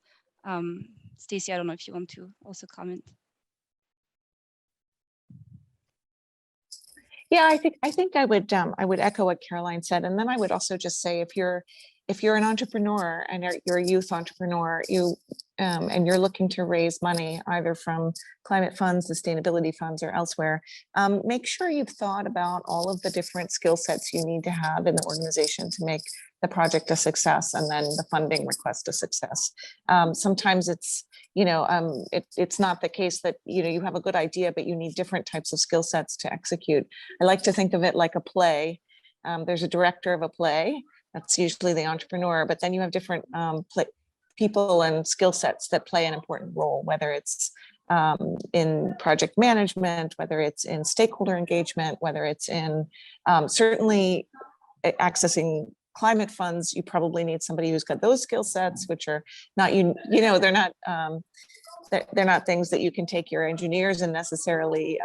Stacey, I don't know if you want to also comment. Yeah, I think I would echo what Caroline said, and then I would also just say if you're an entrepreneur and you're a youth entrepreneur, and you're looking to raise money either from climate funds, sustainability funds, or elsewhere, make sure you've thought about all of the different skill sets you need to have in the organization to make the project a success and then the funding request a success. Sometimes it's it's not the case that you have a good idea, but you need different types of skill sets to execute. I like to think of it like a play. There's a director of a play. That's usually the entrepreneur, but then you have different people and skill sets that play an important role, whether it's in project management, whether it's in stakeholder engagement, whether it's in certainly accessing climate funds. You probably need somebody who's got those skill sets, which are not, they're not things that you can take your engineers and necessarily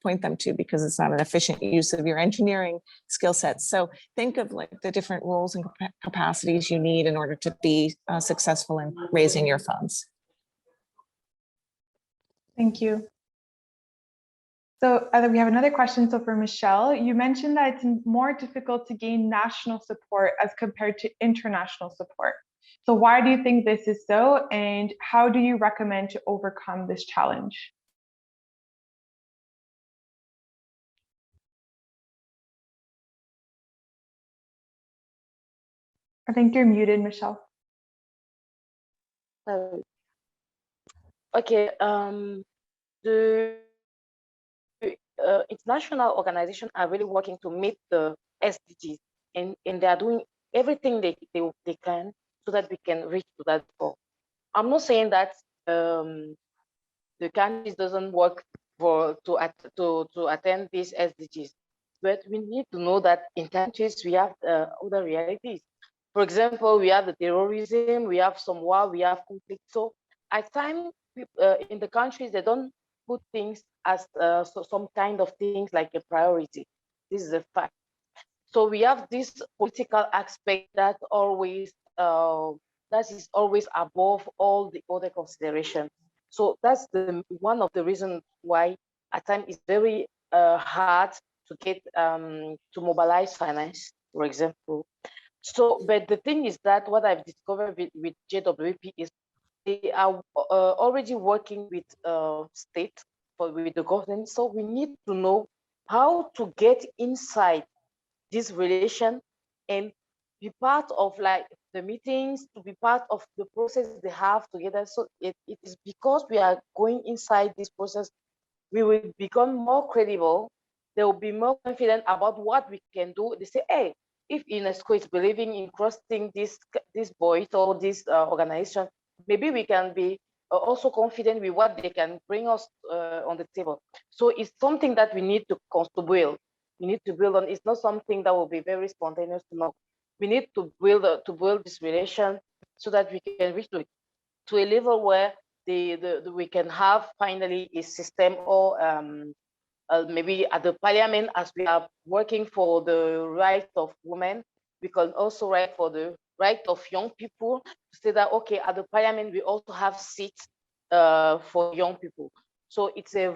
point them to, because it's not an efficient use of your engineering skill sets. So think of like the different roles and capacities you need in order to be successful in raising your funds. Thank you. So we have another question. So for Michelle, you mentioned that it's more difficult to gain national support as compared to international support. So why do you think this is so, and how do you recommend to overcome this challenge? I think you're muted, Michelle. Okay. The international organizations are really working to meet the SDGs, and they are doing everything they can so that we can reach to that goal. I'm not saying that the countries doesn't work to attain these SDGs, but we need to know that in countries we have other realities. For example, we have the terrorism, we have some war, we have conflict. So at times in the countries, they don't put things as some kind of things like a priority. This is a fact. So we have this political aspect that is always above all the other considerations. So that's one of the reasons why at times it's very hard to get to mobilize finance, for example. So, but the thing is that what I've discovered with JWP is they are already working with state with the government. So we need to know how to get inside this relation and be part of like the meetings, to be part of the process they have together. So it is because we are going inside this process, we will become more credible. They will be more confident about what we can do. They say, hey, if UNESCO is believing in trusting this voice or this organization, maybe we can be also confident with what they can bring us on the table. So it's something that we need to build. We need to build on. It's not something that will be very spontaneous tomorrow. We need to build this relation so that we can reach to a level where we can have finally a system, or maybe at the parliament, as we are working for the right of women, we can also write for the right of young people, to say that, okay, at the parliament, we also have seats for young people. So it's a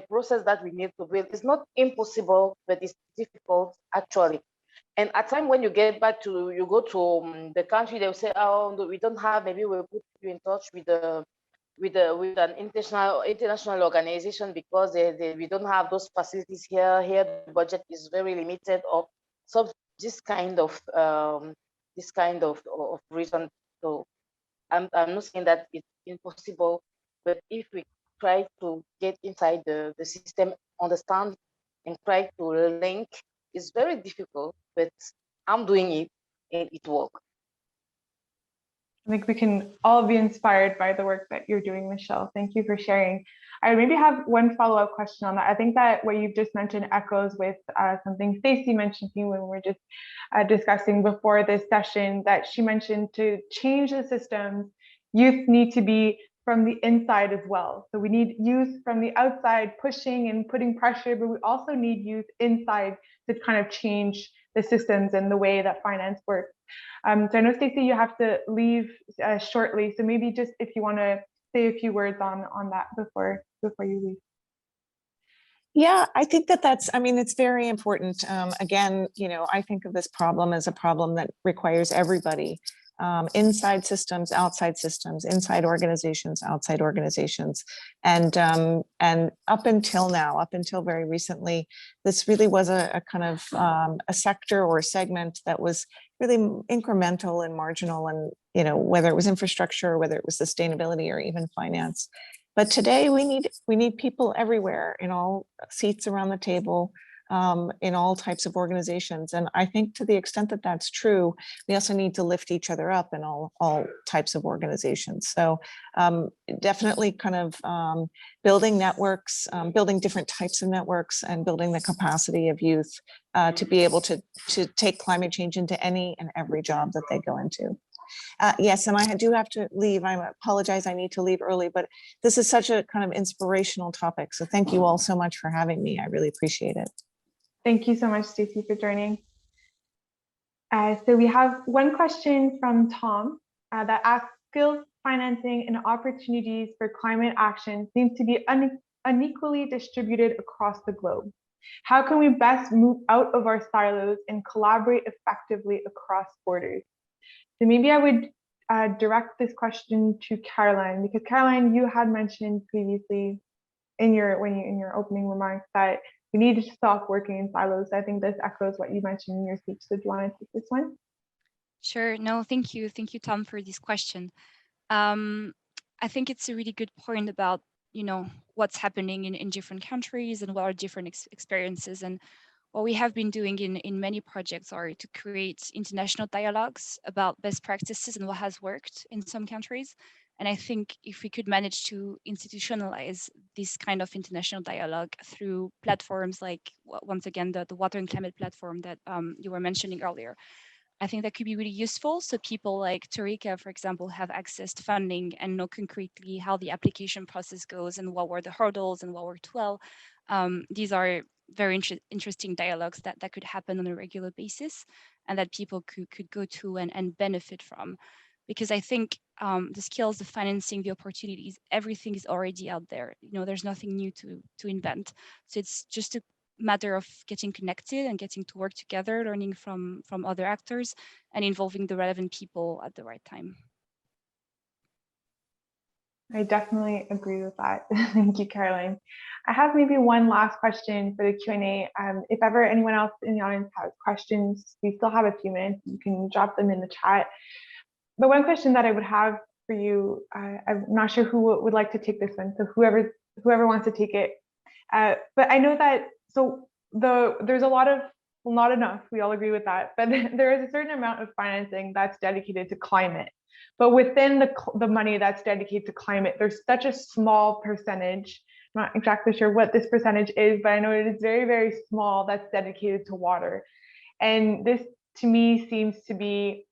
process that we need to build. It's not impossible, but it's difficult actually. And at time when you go to the country, they'll say, oh, no, we don't have, maybe we'll put you in touch with an international organization, because we don't have those facilities here. Here the budget is very limited, or so this kind of reason. So I'm not saying that it's impossible, but if we try to get inside the system, understand and try to link It's very difficult, but I'm doing it and it works. I think we can all be inspired by the work that you're doing, Michelle. Thank you for sharing. I maybe have one follow-up question on that. I think that what you've just mentioned echoes with something Stacey mentioned to you when we were just discussing before this session, that she mentioned to change the systems, youth need to be from the inside as well. So we need youth from the outside pushing and putting pressure, but we also need youth inside to kind of change the systems and the way that finance works. So I know, Stacey, you have to leave shortly. So maybe just if you want to say a few words on that before you leave. Yeah, I think that's, I mean, it's very important. Again, you know, I think of this problem as a problem that requires everybody, inside systems, outside systems, inside organizations, outside organizations. And up until now, up until very recently, this really was a kind of a sector or a segment that was really incremental and marginal, and, you know, whether it was infrastructure, whether it was sustainability or even finance. But today we need people everywhere, in all seats around the table, in all types of organizations. And I think to the extent that that's true, we also need to lift each other up in all types of organizations. So definitely kind of building networks, building different types of networks, and building the capacity of youth to be able to take climate change into any and every job that they go into. Yes, and I do have to leave. I apologize, I need to leave early, but this is such a kind of inspirational topic. So thank you all so much for having me. I really appreciate it. Thank you so much, Stacey, for joining. So we have one question from Tom that asks, skills, financing, and opportunities for climate action seem to be unequally distributed across the globe. How can we best move out of our silos and collaborate effectively across borders? So maybe I would direct this question to Caroline, because Caroline, you had mentioned previously in your opening remarks that we need to stop working in silos. I think this echoes what you mentioned in your speech. So do you want to take this one? Sure. No, thank you. Thank you, Tom, for this question. I think it's a really good point about, you know, what's happening in different countries and what are different experiences. And what we have been doing in many projects are to create international dialogues about best practices and what has worked in some countries. And I think if we could manage to institutionalize this kind of international dialogue through platforms like, once again, the Water and Climate platform that you were mentioning earlier, I think that could be really useful. So people like Tarika, for example, have access to funding and know concretely how the application process goes and what were the hurdles and what worked well. These are very interesting dialogues that could happen on a regular basis and that people could go to and benefit from. Because I think the skills, the financing, the opportunities, everything is already out there. You know, there's nothing new to invent. So it's just a matter of getting connected and getting to work together, learning from other actors and involving the relevant people at the right time. I definitely agree with that. Thank you, Caroline. I have maybe one last question for the Q&A. If ever anyone else in the audience has questions, we still have a few minutes. You can drop them in the chat. But one question that I would have for you, I'm not sure who would like to take this one. So whoever wants to take it. But I know that, so there's a lot of, well, not enough, we all agree with that, but there is a certain amount of financing that's dedicated to climate. But within the money that's dedicated to climate, there's such a small percentage, I'm not exactly sure what this percentage is, but I know it is very, very small that's dedicated to water. And this to me seems to be,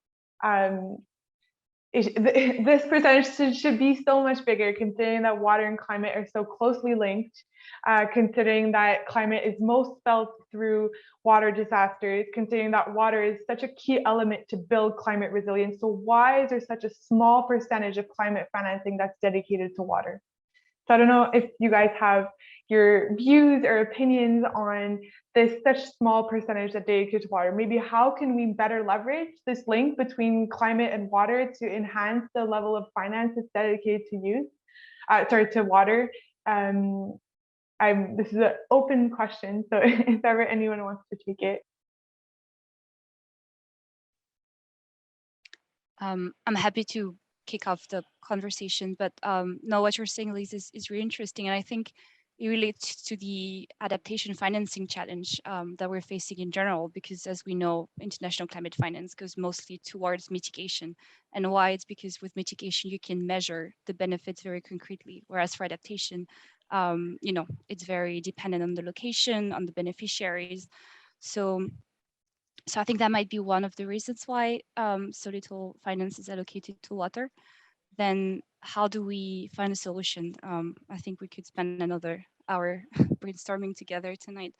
this percentage should be so much bigger, considering that water and climate are so closely linked, considering that climate is most felt through water disasters, considering that water is such a key element to build climate resilience. So why is there such a small percentage of climate financing that's dedicated to water? So I don't know if you guys have your views or opinions on this such small percentage that dedicated to water. Maybe how can we better leverage this link between climate and water to enhance the level of finance that's dedicated to water? This is an open question, so if ever anyone wants to take it. I'm happy to kick off the conversation, but no, what you're saying, Lise, is really interesting. And I think it relates to the adaptation financing challenge that we're facing in general, because as we know, international climate finance goes mostly towards mitigation. And why? It's because with mitigation, you can measure the benefits very concretely, whereas for adaptation, you know, it's very dependent on the location, on the beneficiaries. So I think that might be one of the reasons why so little finance is allocated to water. Then how do we find a solution? I think we could spend another hour brainstorming together tonight.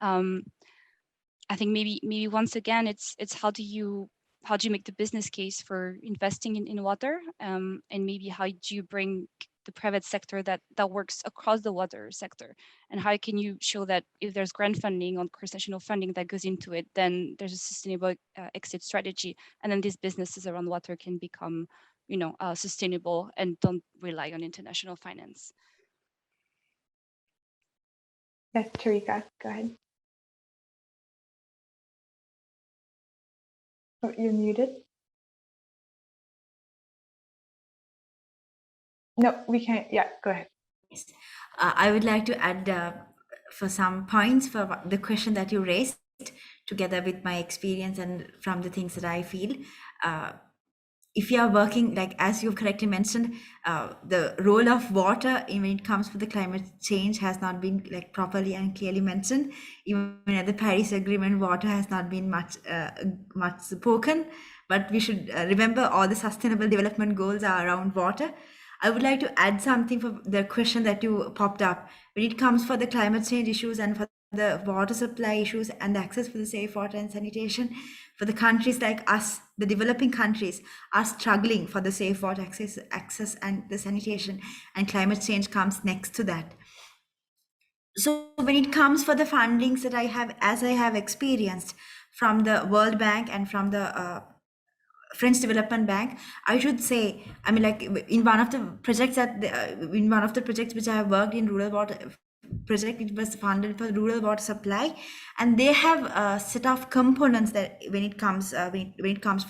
I think maybe once again, it's how do you make the business case for investing in water, and maybe how do you bring the private sector that works across the water sector, and how can you show that if there's grant funding or cross-national funding that goes into it, then there's a sustainable exit strategy, and then these businesses around water can become, you know, sustainable and don't rely on international finance. Yes, Tarika, go ahead. Oh, you're muted. No, we can't. Yeah, go ahead. Yes. I would like to add for some points for the question that you raised, together with my experience and from the things that I feel. If you are working, like as you've correctly mentioned, the role of water when it comes to the climate change has not been like properly and clearly mentioned. Even at the Paris Agreement, water has not been much spoken. But we should remember all the sustainable development goals are around water. I would like to add something for the question that you popped up. When it comes for the climate change issues and for the water supply issues and access for the safe water and sanitation, for the countries like us, the developing countries are struggling for the safe water access and the sanitation, and climate change comes next to that. So when it comes for the fundings that I have experienced from the World Bank and from the French Development Bank, I should say, I mean, like in one of the projects which I have worked in, rural water project, it was funded for rural water supply, and they have a set of components that when it comes for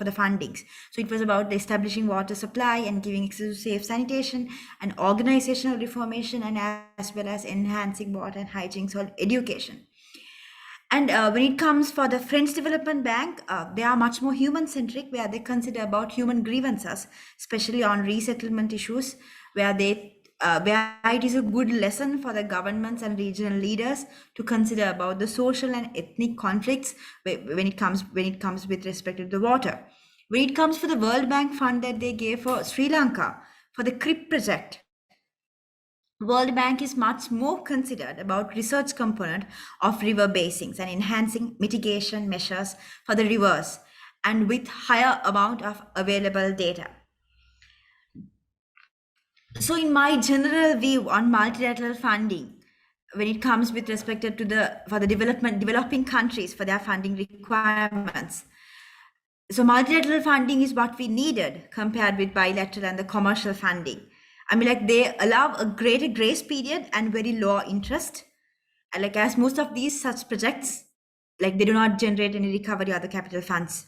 the fundings. So it was about establishing water supply and giving access to safe sanitation and organizational reformation, and as well as enhancing water and hygiene education. And when it comes for the French Development Bank, they are much more human-centric, where they consider about human grievances, especially on resettlement issues, where it is a good lesson for the governments and regional leaders to consider about the social and ethnic conflicts when it comes with respect to the water. When it comes for the World Bank fund that they gave for Sri Lanka for the CRIP project, World Bank is much more considered about research component of river basins and enhancing mitigation measures for the rivers, and with higher amount of available data. So in my general view on multilateral funding, when it comes with respect to for the developing countries for their funding requirements, so multilateral funding is what we needed compared with bilateral and the commercial funding. I mean, like they allow a greater grace period and very low interest. And like as most of these such projects, like they do not generate any recovery or the capital funds.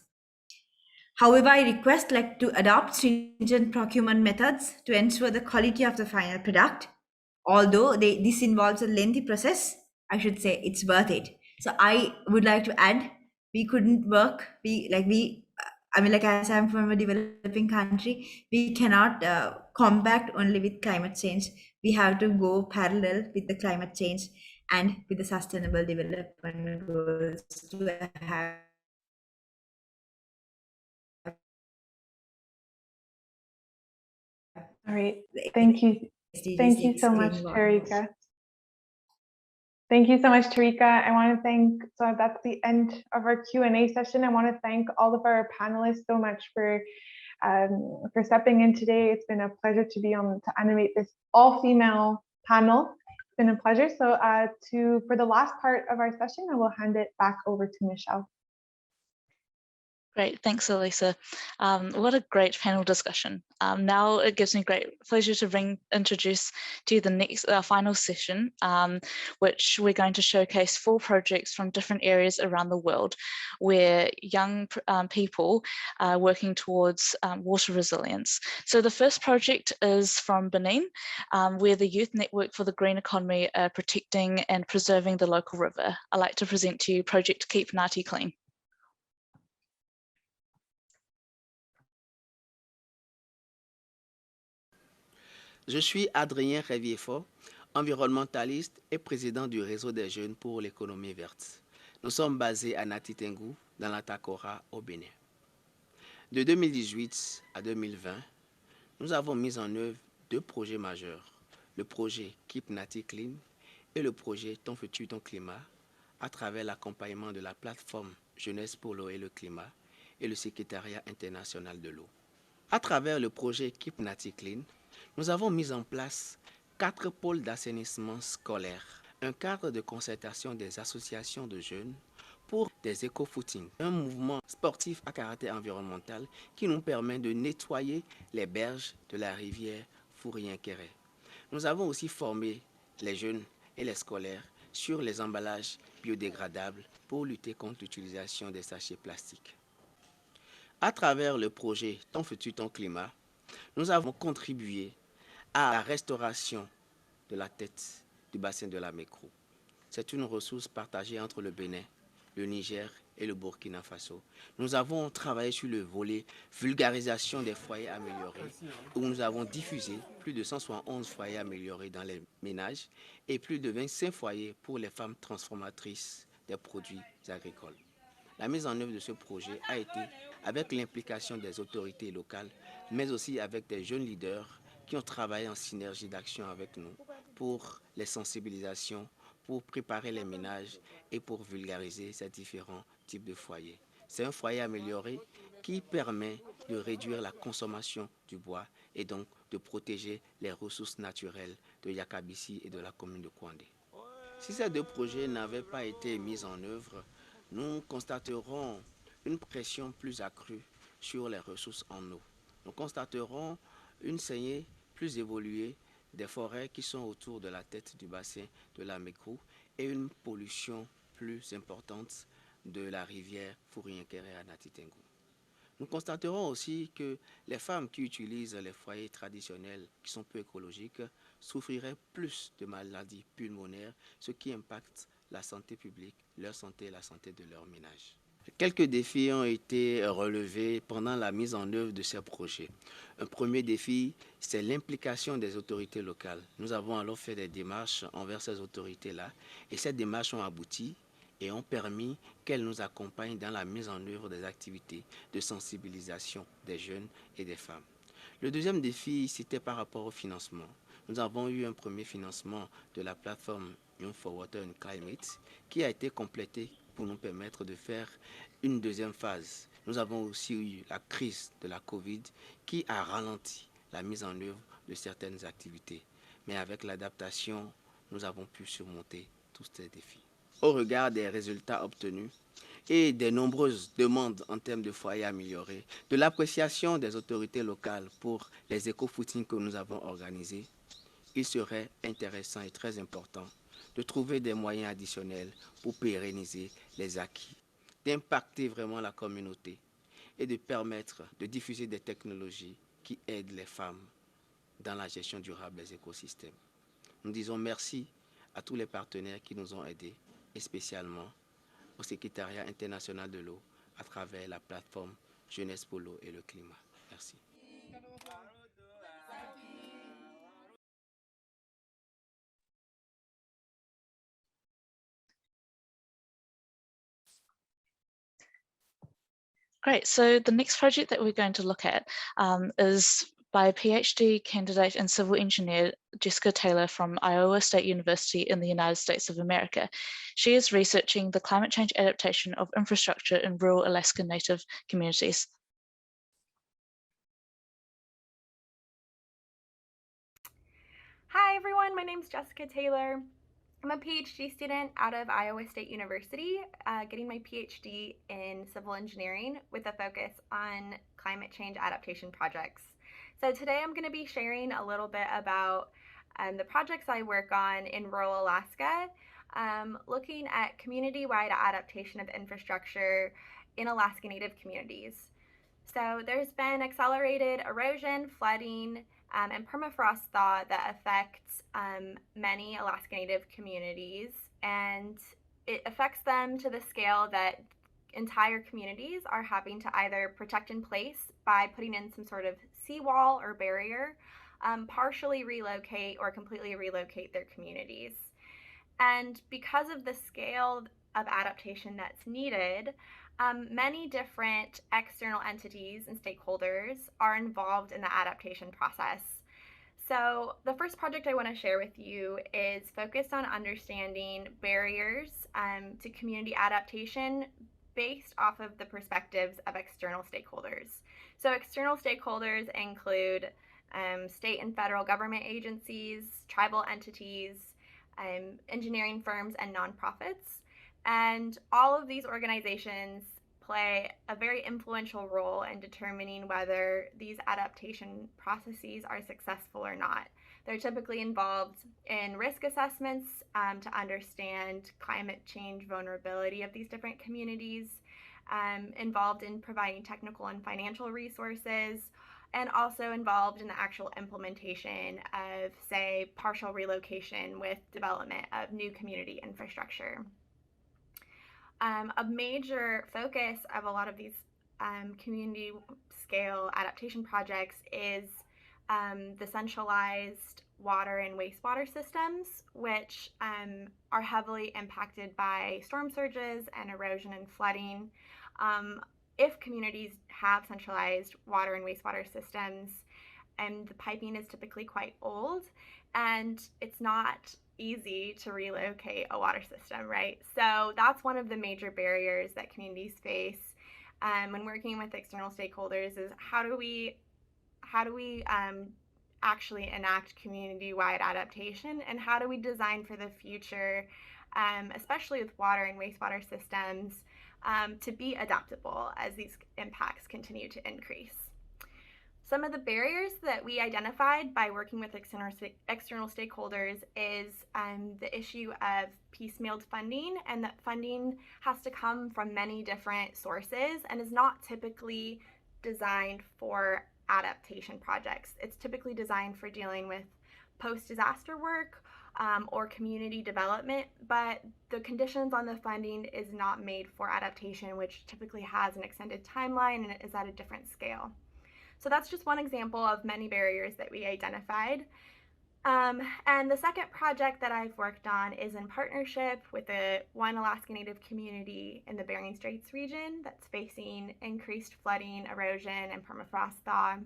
However, I request like to adopt stringent procurement methods to ensure the quality of the final product. Although this involves a lengthy process, I should say it's worth it. So I would like to add, we couldn't work, I mean, like as I'm from a developing country, we cannot combat only with climate change. We have to go parallel with the climate change and with the sustainable development goals to have. All right. Thank you. Thank you so much, Tarika. Thank you so much, Tarika. I want to thank, so that's the end of our Q&A session. I want to thank all of our panelists so much for stepping in today. It's been a pleasure to be on to animate this all-female panel. It's been a pleasure. So for the last part of our session, I will hand it back over to Michelle. Great, thanks, Elisa. What a great panel discussion. Now it gives me great pleasure to introduce to you the next final session, which we're going to showcase 4 projects from different areas around the world where young people are working towards water resilience. So the first project is from Benin, where the Youth Network for the Green Economy are protecting and preserving the local river. I'd like to present to you Project Keep Ngati Clean. Je suis Adrien Révier-Fort, environnementaliste et président du réseau des jeunes pour l'économie verte. Nous sommes basés à Ngati Tengu, dans la Takora, au Bénin. De 2018 à 2020, nous avons mis en œuvre 2 projets majeurs, le projet Keep Ngati Clean et le projet Ton futur, ton climat, à travers l'accompagnement de la plateforme Jeunesse pour l'eau et le climat et le Secretariat international de l'eau. À travers le projet Keep Ngati Clean, nous avons mis en place 4 pôles d'assainissement scolaire, un cadre de concertation des associations de jeunes pour des éco-footings, un mouvement sportif à caractère environnemental qui nous permet de nettoyer les berges de la rivière Fourien-Kéré. Nous avons aussi formé les jeunes et les scolaires sur les emballages biodégradables pour lutter contre l'utilisation des sachets plastiques. À travers le projet Ton futur, ton climat, nous avons contribué à la restauration de la tête du bassin de la Mékrou. C'est une ressource partagée entre le Bénin, le Niger et le Burkina Faso. Nous avons travaillé sur le volet vulgarisation des foyers améliorés, où nous avons diffusé plus de 171 foyers améliorés dans les ménages et plus de 25 foyers pour les femmes transformatrices des produits agricoles. La mise en œuvre de ce projet a été avec l'implication des autorités locales, mais aussi avec des jeunes leaders qui ont travaillé en synergie d'action avec nous pour les sensibilisations, pour préparer les ménages et pour vulgariser ces différents types de foyers. C'est un foyer amélioré qui permet de réduire la consommation du bois et donc de protéger les ressources naturelles de Yakabissi et de la commune de Kouandé. Si ces 2 projets n'avaient pas été mis en œuvre, nous constaterons une pression plus accrue sur les ressources en eau. Nous constaterons une saignée plus évoluée des forêts qui sont autour de la tête du bassin de la Mékrou et une pollution plus importante de la rivière Fourien-Kéré à Ngati Tengu. Nous constaterons aussi que les femmes qui utilisent les foyers traditionnels qui sont peu écologiques souffriraient plus de maladies pulmonaires, ce qui impacte la santé publique, leur santé et la santé de leur ménage. Quelques défis ont été relevés pendant la mise en œuvre de ces projets. Un premier défi, c'est l'implication des autorités locales. Nous avons alors fait des démarches envers ces autorités-là et ces démarches ont abouti et ont permis qu'elles nous accompagnent dans la mise en œuvre des activités de sensibilisation des jeunes et des femmes. Le deuxième défi, c'était par rapport au financement. Nous avons eu un premier financement de la plateforme Youth for Water and Climate qui a été complété pour nous permettre de faire une deuxième phase. Nous avons aussi eu la crise de la Covid qui a ralenti la mise en œuvre de certaines activités. Mais avec l'adaptation, nous avons pu surmonter tous ces défis. Au regard des résultats obtenus et des nombreuses demandes en termes de foyers améliorés, de l'appréciation des autorités locales pour les éco-footings que nous avons organisés, il serait intéressant et très important de trouver des moyens additionnels pour pérenniser les acquis, d'impacter vraiment la communauté et de permettre de diffuser des technologies qui aident les femmes dans la gestion durable des écosystèmes. Nous disons merci à tous les partenaires qui nous ont aidés et spécialement au Secrétariat international de l'eau à travers la plateforme Jeunesse pour l'eau et le climat. Merci. Great, so the next project that we're going to look at is by a PhD candidate in civil engineer, Jessica Taylor from Iowa State University in the United States of America. She is researching the climate change adaptation of infrastructure in rural Alaskan Native communities. Hi everyone, my name is Jessica Taylor. I'm a PhD student out of Iowa State University, getting my PhD in civil engineering with a focus on climate change adaptation projects. So today I'm going to be sharing a little bit about the projects I work on in rural Alaska, looking at community-wide adaptation of infrastructure in Alaska Native communities. So there's been accelerated erosion, flooding, and permafrost thaw that affects many Alaska Native communities, and it affects them to the scale that entire communities are having to either protect in place by putting in some sort of seawall or barrier, partially relocate or completely relocate their communities. And because of the scale of adaptation that's needed, many different external entities and stakeholders are involved in the adaptation process. So the first project I want to share with you is focused on understanding barriers to community adaptation based off of the perspectives of external stakeholders. So external stakeholders include state and federal government agencies, tribal entities, engineering firms, and nonprofits. And all of these organizations play a very influential role in determining whether these adaptation processes are successful or not. They're typically involved in risk assessments to understand climate change vulnerability of these different communities, involved in providing technical and financial resources, and also involved in the actual implementation of, say, partial relocation with development of new community infrastructure. A major focus of a lot of these community scale adaptation projects is the centralized water and wastewater systems, which are heavily impacted by storm surges and erosion and flooding. If communities have centralized water and wastewater systems, and the piping is typically quite old, and it's not easy to relocate a water system, right? So that's one of the major barriers that communities face when working with external stakeholders is how do we actually enact community-wide adaptation, and how do we design for the future, especially with water and wastewater systems, to be adaptable as these impacts continue to increase. Some of the barriers that we identified by working with external stakeholders is the issue of piecemealed funding, and that funding has to come from many different sources and is not typically designed for adaptation projects. It's typically designed for dealing with post-disaster work or community development, but the conditions on the funding is not made for adaptation, which typically has an extended timeline and is at a different scale. So that's just one example of many barriers that we identified. And the second project that I've worked on is in partnership with one Alaska Native community in the Bering Straits region that's facing increased flooding, erosion, and permafrost thaw,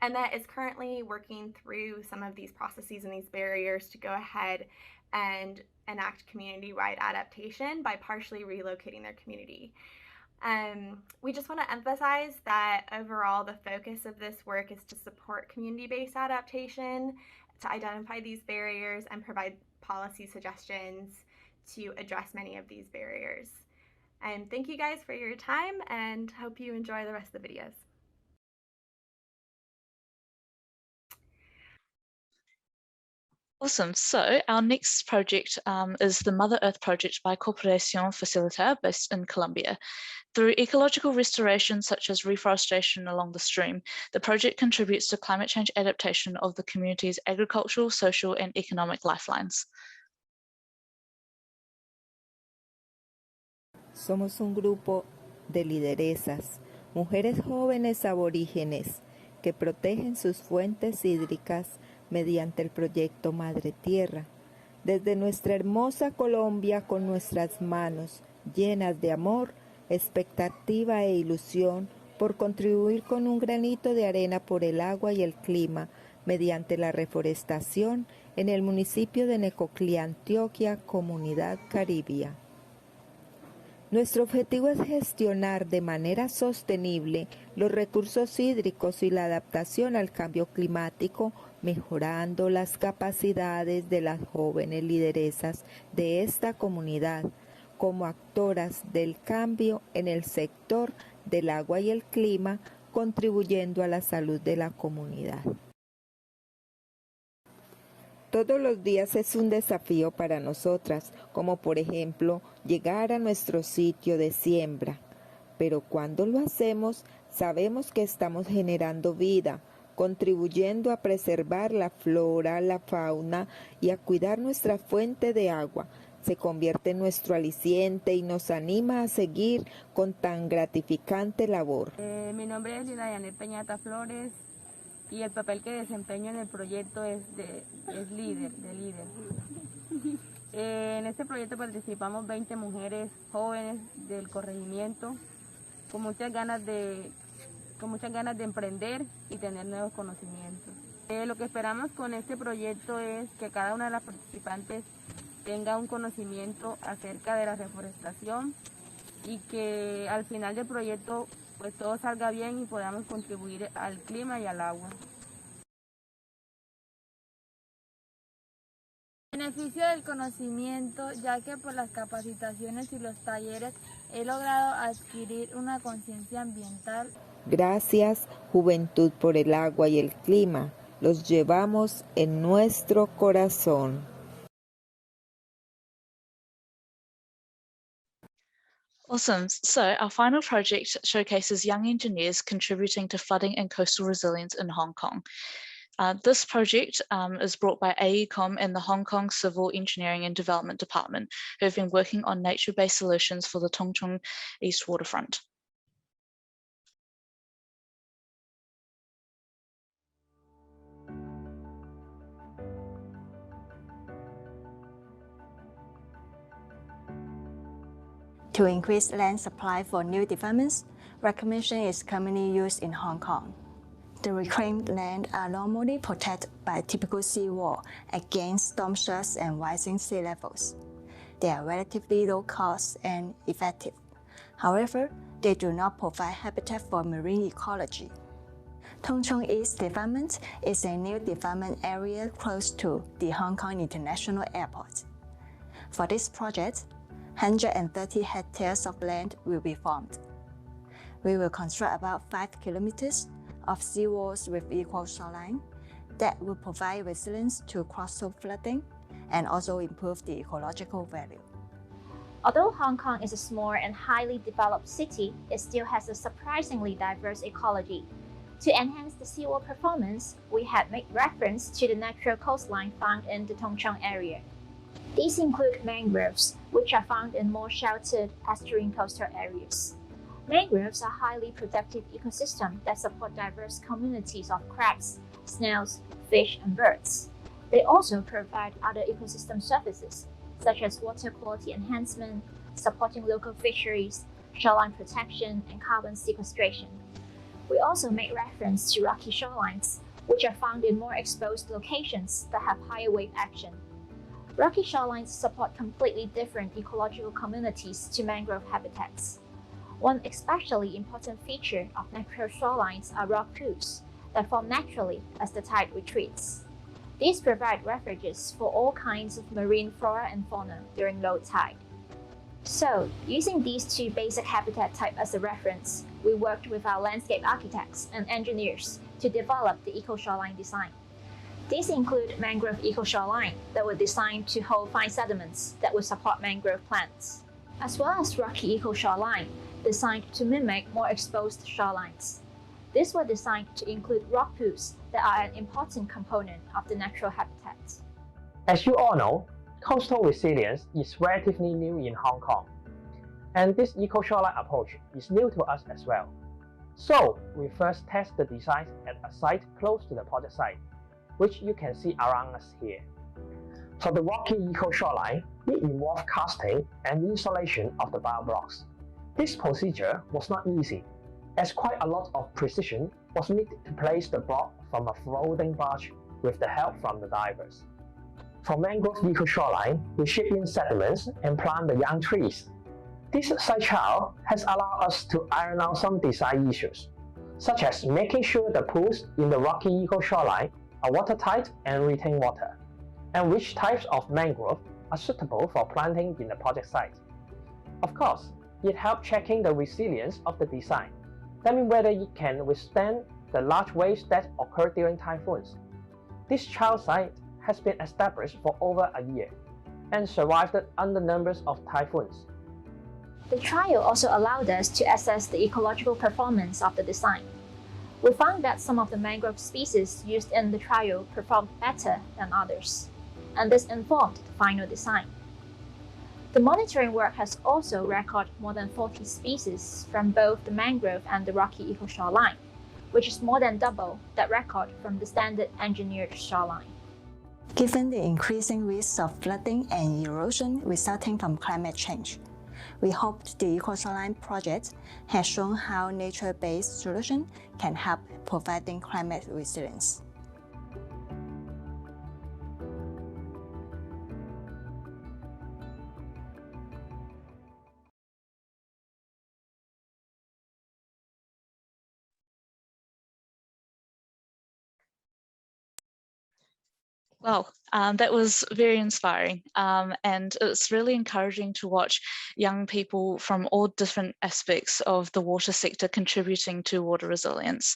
and that is currently working through some of these processes and these barriers to go ahead and enact community-wide adaptation by partially relocating their community. We just want to emphasize that overall the focus of this work is to support community-based adaptation, to identify these barriers, and provide policy suggestions to address many of these barriers. And thank you guys for your time, and hope you enjoy the rest of the videos. Awesome. So our next project is the Mother Earth Project by Corporación Facilitar, based in Colombia. Through ecological restoration, such as reforestation along the stream, the project contributes to climate change adaptation of the community's agricultural, social, and economic lifelines. Somos un grupo de lideresas, mujeres jóvenes aborígenes que protegen sus fuentes hídricas mediante el proyecto Madre Tierra. Desde nuestra hermosa Colombia, con nuestras manos llenas de amor, expectativa e ilusión por contribuir con un granito de arena por el agua y el clima mediante la reforestación en el municipio de Necoclí, Antioquia, Comunidad Caribia. Nuestro objetivo es gestionar de manera sostenible los recursos hídricos y la adaptación al cambio climático, mejorando las capacidades de las jóvenes lideresas de esta comunidad como actoras del cambio en el sector del agua y el clima, contribuyendo a la salud de la comunidad. Todos los días es un desafío para nosotras, como por ejemplo llegar a nuestro sitio de siembra. Pero cuando lo hacemos, sabemos que estamos generando vida, contribuyendo a preservar la flora, la fauna y a cuidar nuestra fuente de agua. Se convierte en nuestro aliciente y nos anima a seguir con tan gratificante labor. Mi nombre es Lina Yanet Peñata Flores. Y el papel que desempeño en el proyecto es líder. En este proyecto participamos 20 mujeres jóvenes del corregimiento con muchas ganas de emprender y tener nuevos conocimientos. Lo que esperamos con este proyecto es que cada una de las participantes tenga un conocimiento acerca de la reforestación y que al final del proyecto pues todo salga bien y podamos contribuir al clima y al agua. Beneficio del conocimiento, ya que por las capacitaciones y los talleres he logrado adquirir una conciencia ambiental. Gracias, Juventud por el Agua y el Clima. Los llevamos en nuestro corazón. Awesome. So our final project showcases young engineers contributing to flooding and coastal resilience in Hong Kong. This project is brought by AECOM and the Hong Kong Civil Engineering and Development Department, who have been working on nature-based solutions for the Tung Chung East waterfront. To increase land supply for new developments, reclamation is commonly used in Hong Kong. The reclaimed land are normally protected by typical seawall against storm surge and rising sea levels. They are relatively low cost and effective. However, they do not provide habitat for marine ecology. Tung Chung East Development is a new development area close to the Hong Kong International Airport. For this project, 130 hectares of land will be formed. We will construct about 5 kilometers of seawalls with equal shoreline that will provide resilience to coastal flooding and also improve the ecological value. Although Hong Kong is a small and highly developed city, it still has a surprisingly diverse ecology. To enhance the seawall performance, we have made reference to the natural coastline found in the Tung Chung area. These include mangroves, which are found in more sheltered estuarine coastal areas. Mangroves are highly productive ecosystems that support diverse communities of crabs, snails, fish, and birds. They also provide other ecosystem services, such as water quality enhancement, supporting local fisheries, shoreline protection, and carbon sequestration. We also make reference to rocky shorelines, which are found in more exposed locations that have higher wave action. Rocky shorelines support completely different ecological communities to mangrove habitats. One especially important feature of natural shorelines are rock pools that form naturally as the tide retreats. These provide refuges for all kinds of marine flora and fauna during low tide. So, using these two basic habitat types as a reference, we worked with our landscape architects and engineers to develop the eco-shoreline design. These include mangrove eco-shoreline that were designed to hold fine sediments that will support mangrove plants, as well as rocky eco-shoreline designed to mimic more exposed shorelines. These were designed to include rock pools that are an important component of the natural habitats. As you all know, coastal resilience is relatively new in Hong Kong, and this eco-shoreline approach is new to us as well. So, we first test the design at a site close to the project site, which you can see around us here. For the rocky eco-shoreline, it involved casting and installation of the bio blocks. This procedure was not easy, as quite a lot of precision was needed to place the block from a floating barge with the help from the divers. For mangrove eco-shoreline, we ship in sediments and plant the young trees. This side trial has allowed us to iron out some design issues, such as making sure the pools in the rocky eco-shoreline are watertight and retain water, and which types of mangrove are suitable for planting in the project site. Of course, it helped checking the resilience of the design, that means whether it can withstand the large waves that occur during typhoons. This trial site has been established for over a year and survived under numbers of typhoons. The trial also allowed us to assess the ecological performance of the design. We found that some of the mangrove species used in the trial performed better than others, and this informed the final design. The monitoring work has also recorded more than 40 species from both the mangrove and the rocky eco-shoreline, which is more than double that record from the standard engineered shoreline. Given the increasing risks of flooding and erosion resulting from climate change, we hope the eco-shoreline project has shown how nature-based solutions can help providing climate resilience. Wow, that was very inspiring, and it's really encouraging to watch young people from all different aspects of the water sector contributing to water resilience.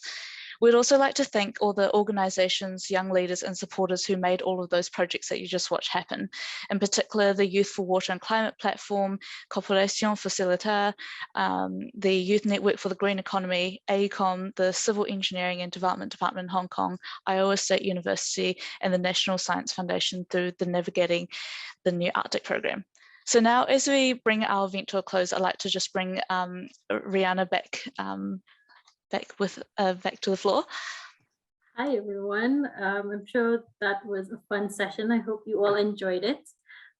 We'd also like to thank all the organisations, young leaders and supporters who made all of those projects that you just watched happen. In particular, the Youth for Water and Climate Platform, Coopération Facilitaire, the Youth Network for the Green Economy, AECOM, the Civil Engineering and Development Department in Hong Kong, Iowa State University, and the National Science Foundation through the Navigating the New Arctic program. So now, as we bring our event to a close, I'd like to just bring Rihanna back back to the floor. Hi everyone. I'm sure that was a fun session. I hope you all enjoyed it.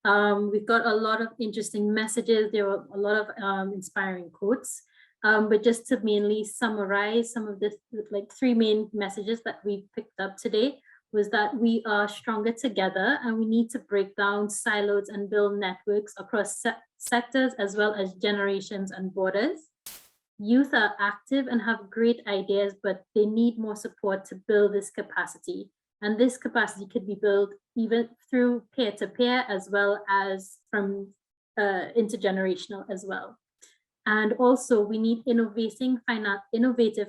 We've got a lot of interesting messages. There were a lot of inspiring quotes. But just to mainly summarize some of this, like 3 main messages that we picked up today was that we are stronger together and we need to break down silos and build networks across sectors as well as generations and borders. Youth are active and have great ideas, but they need more support to build this capacity. And this capacity could be built even through peer-to-peer as well as from intergenerational as well. And also we need innovative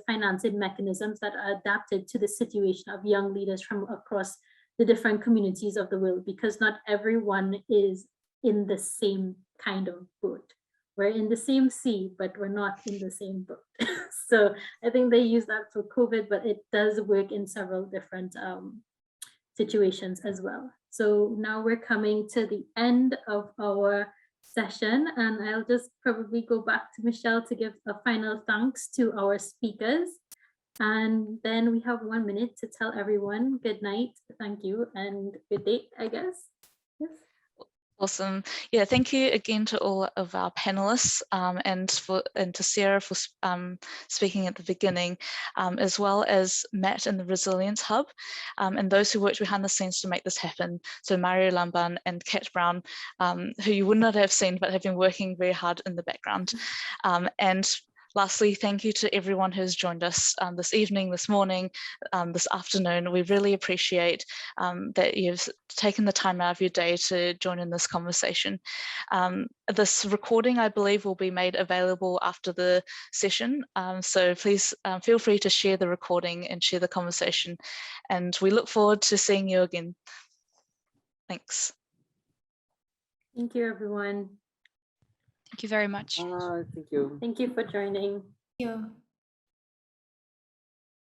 financing mechanisms that are adapted to the situation of young leaders from across the different communities of the world, because not everyone is in the same kind of boat. We're in the same sea, but we're not in the same boat. So I think they use that for COVID, but it does work in several different situations as well. So now we're coming to the end of our session, and I'll just probably go back to Michelle to give a final thanks to our speakers. And then we have 1 minute to tell everyone good night, thank you, and good day, I guess. Yes. Awesome. Yeah, thank you again to all of our panelists and to Sarah for speaking at the beginning, as well as Matt in the Resilience Hub, and those who worked behind the scenes to make this happen. So Mario Lamban and Kat Brown, who you would not have seen but have been working very hard in the background. And lastly, thank you to everyone who's joined us this evening, this morning, this afternoon. We really appreciate that you've taken the time out of your day to join in this conversation. This recording, I believe, will be made available after the session. So please feel free to share the recording and share the conversation. And we look forward to seeing you again. Thanks. Thank you, everyone. Thank you very much. Thank you. Thank you for joining. Thank you.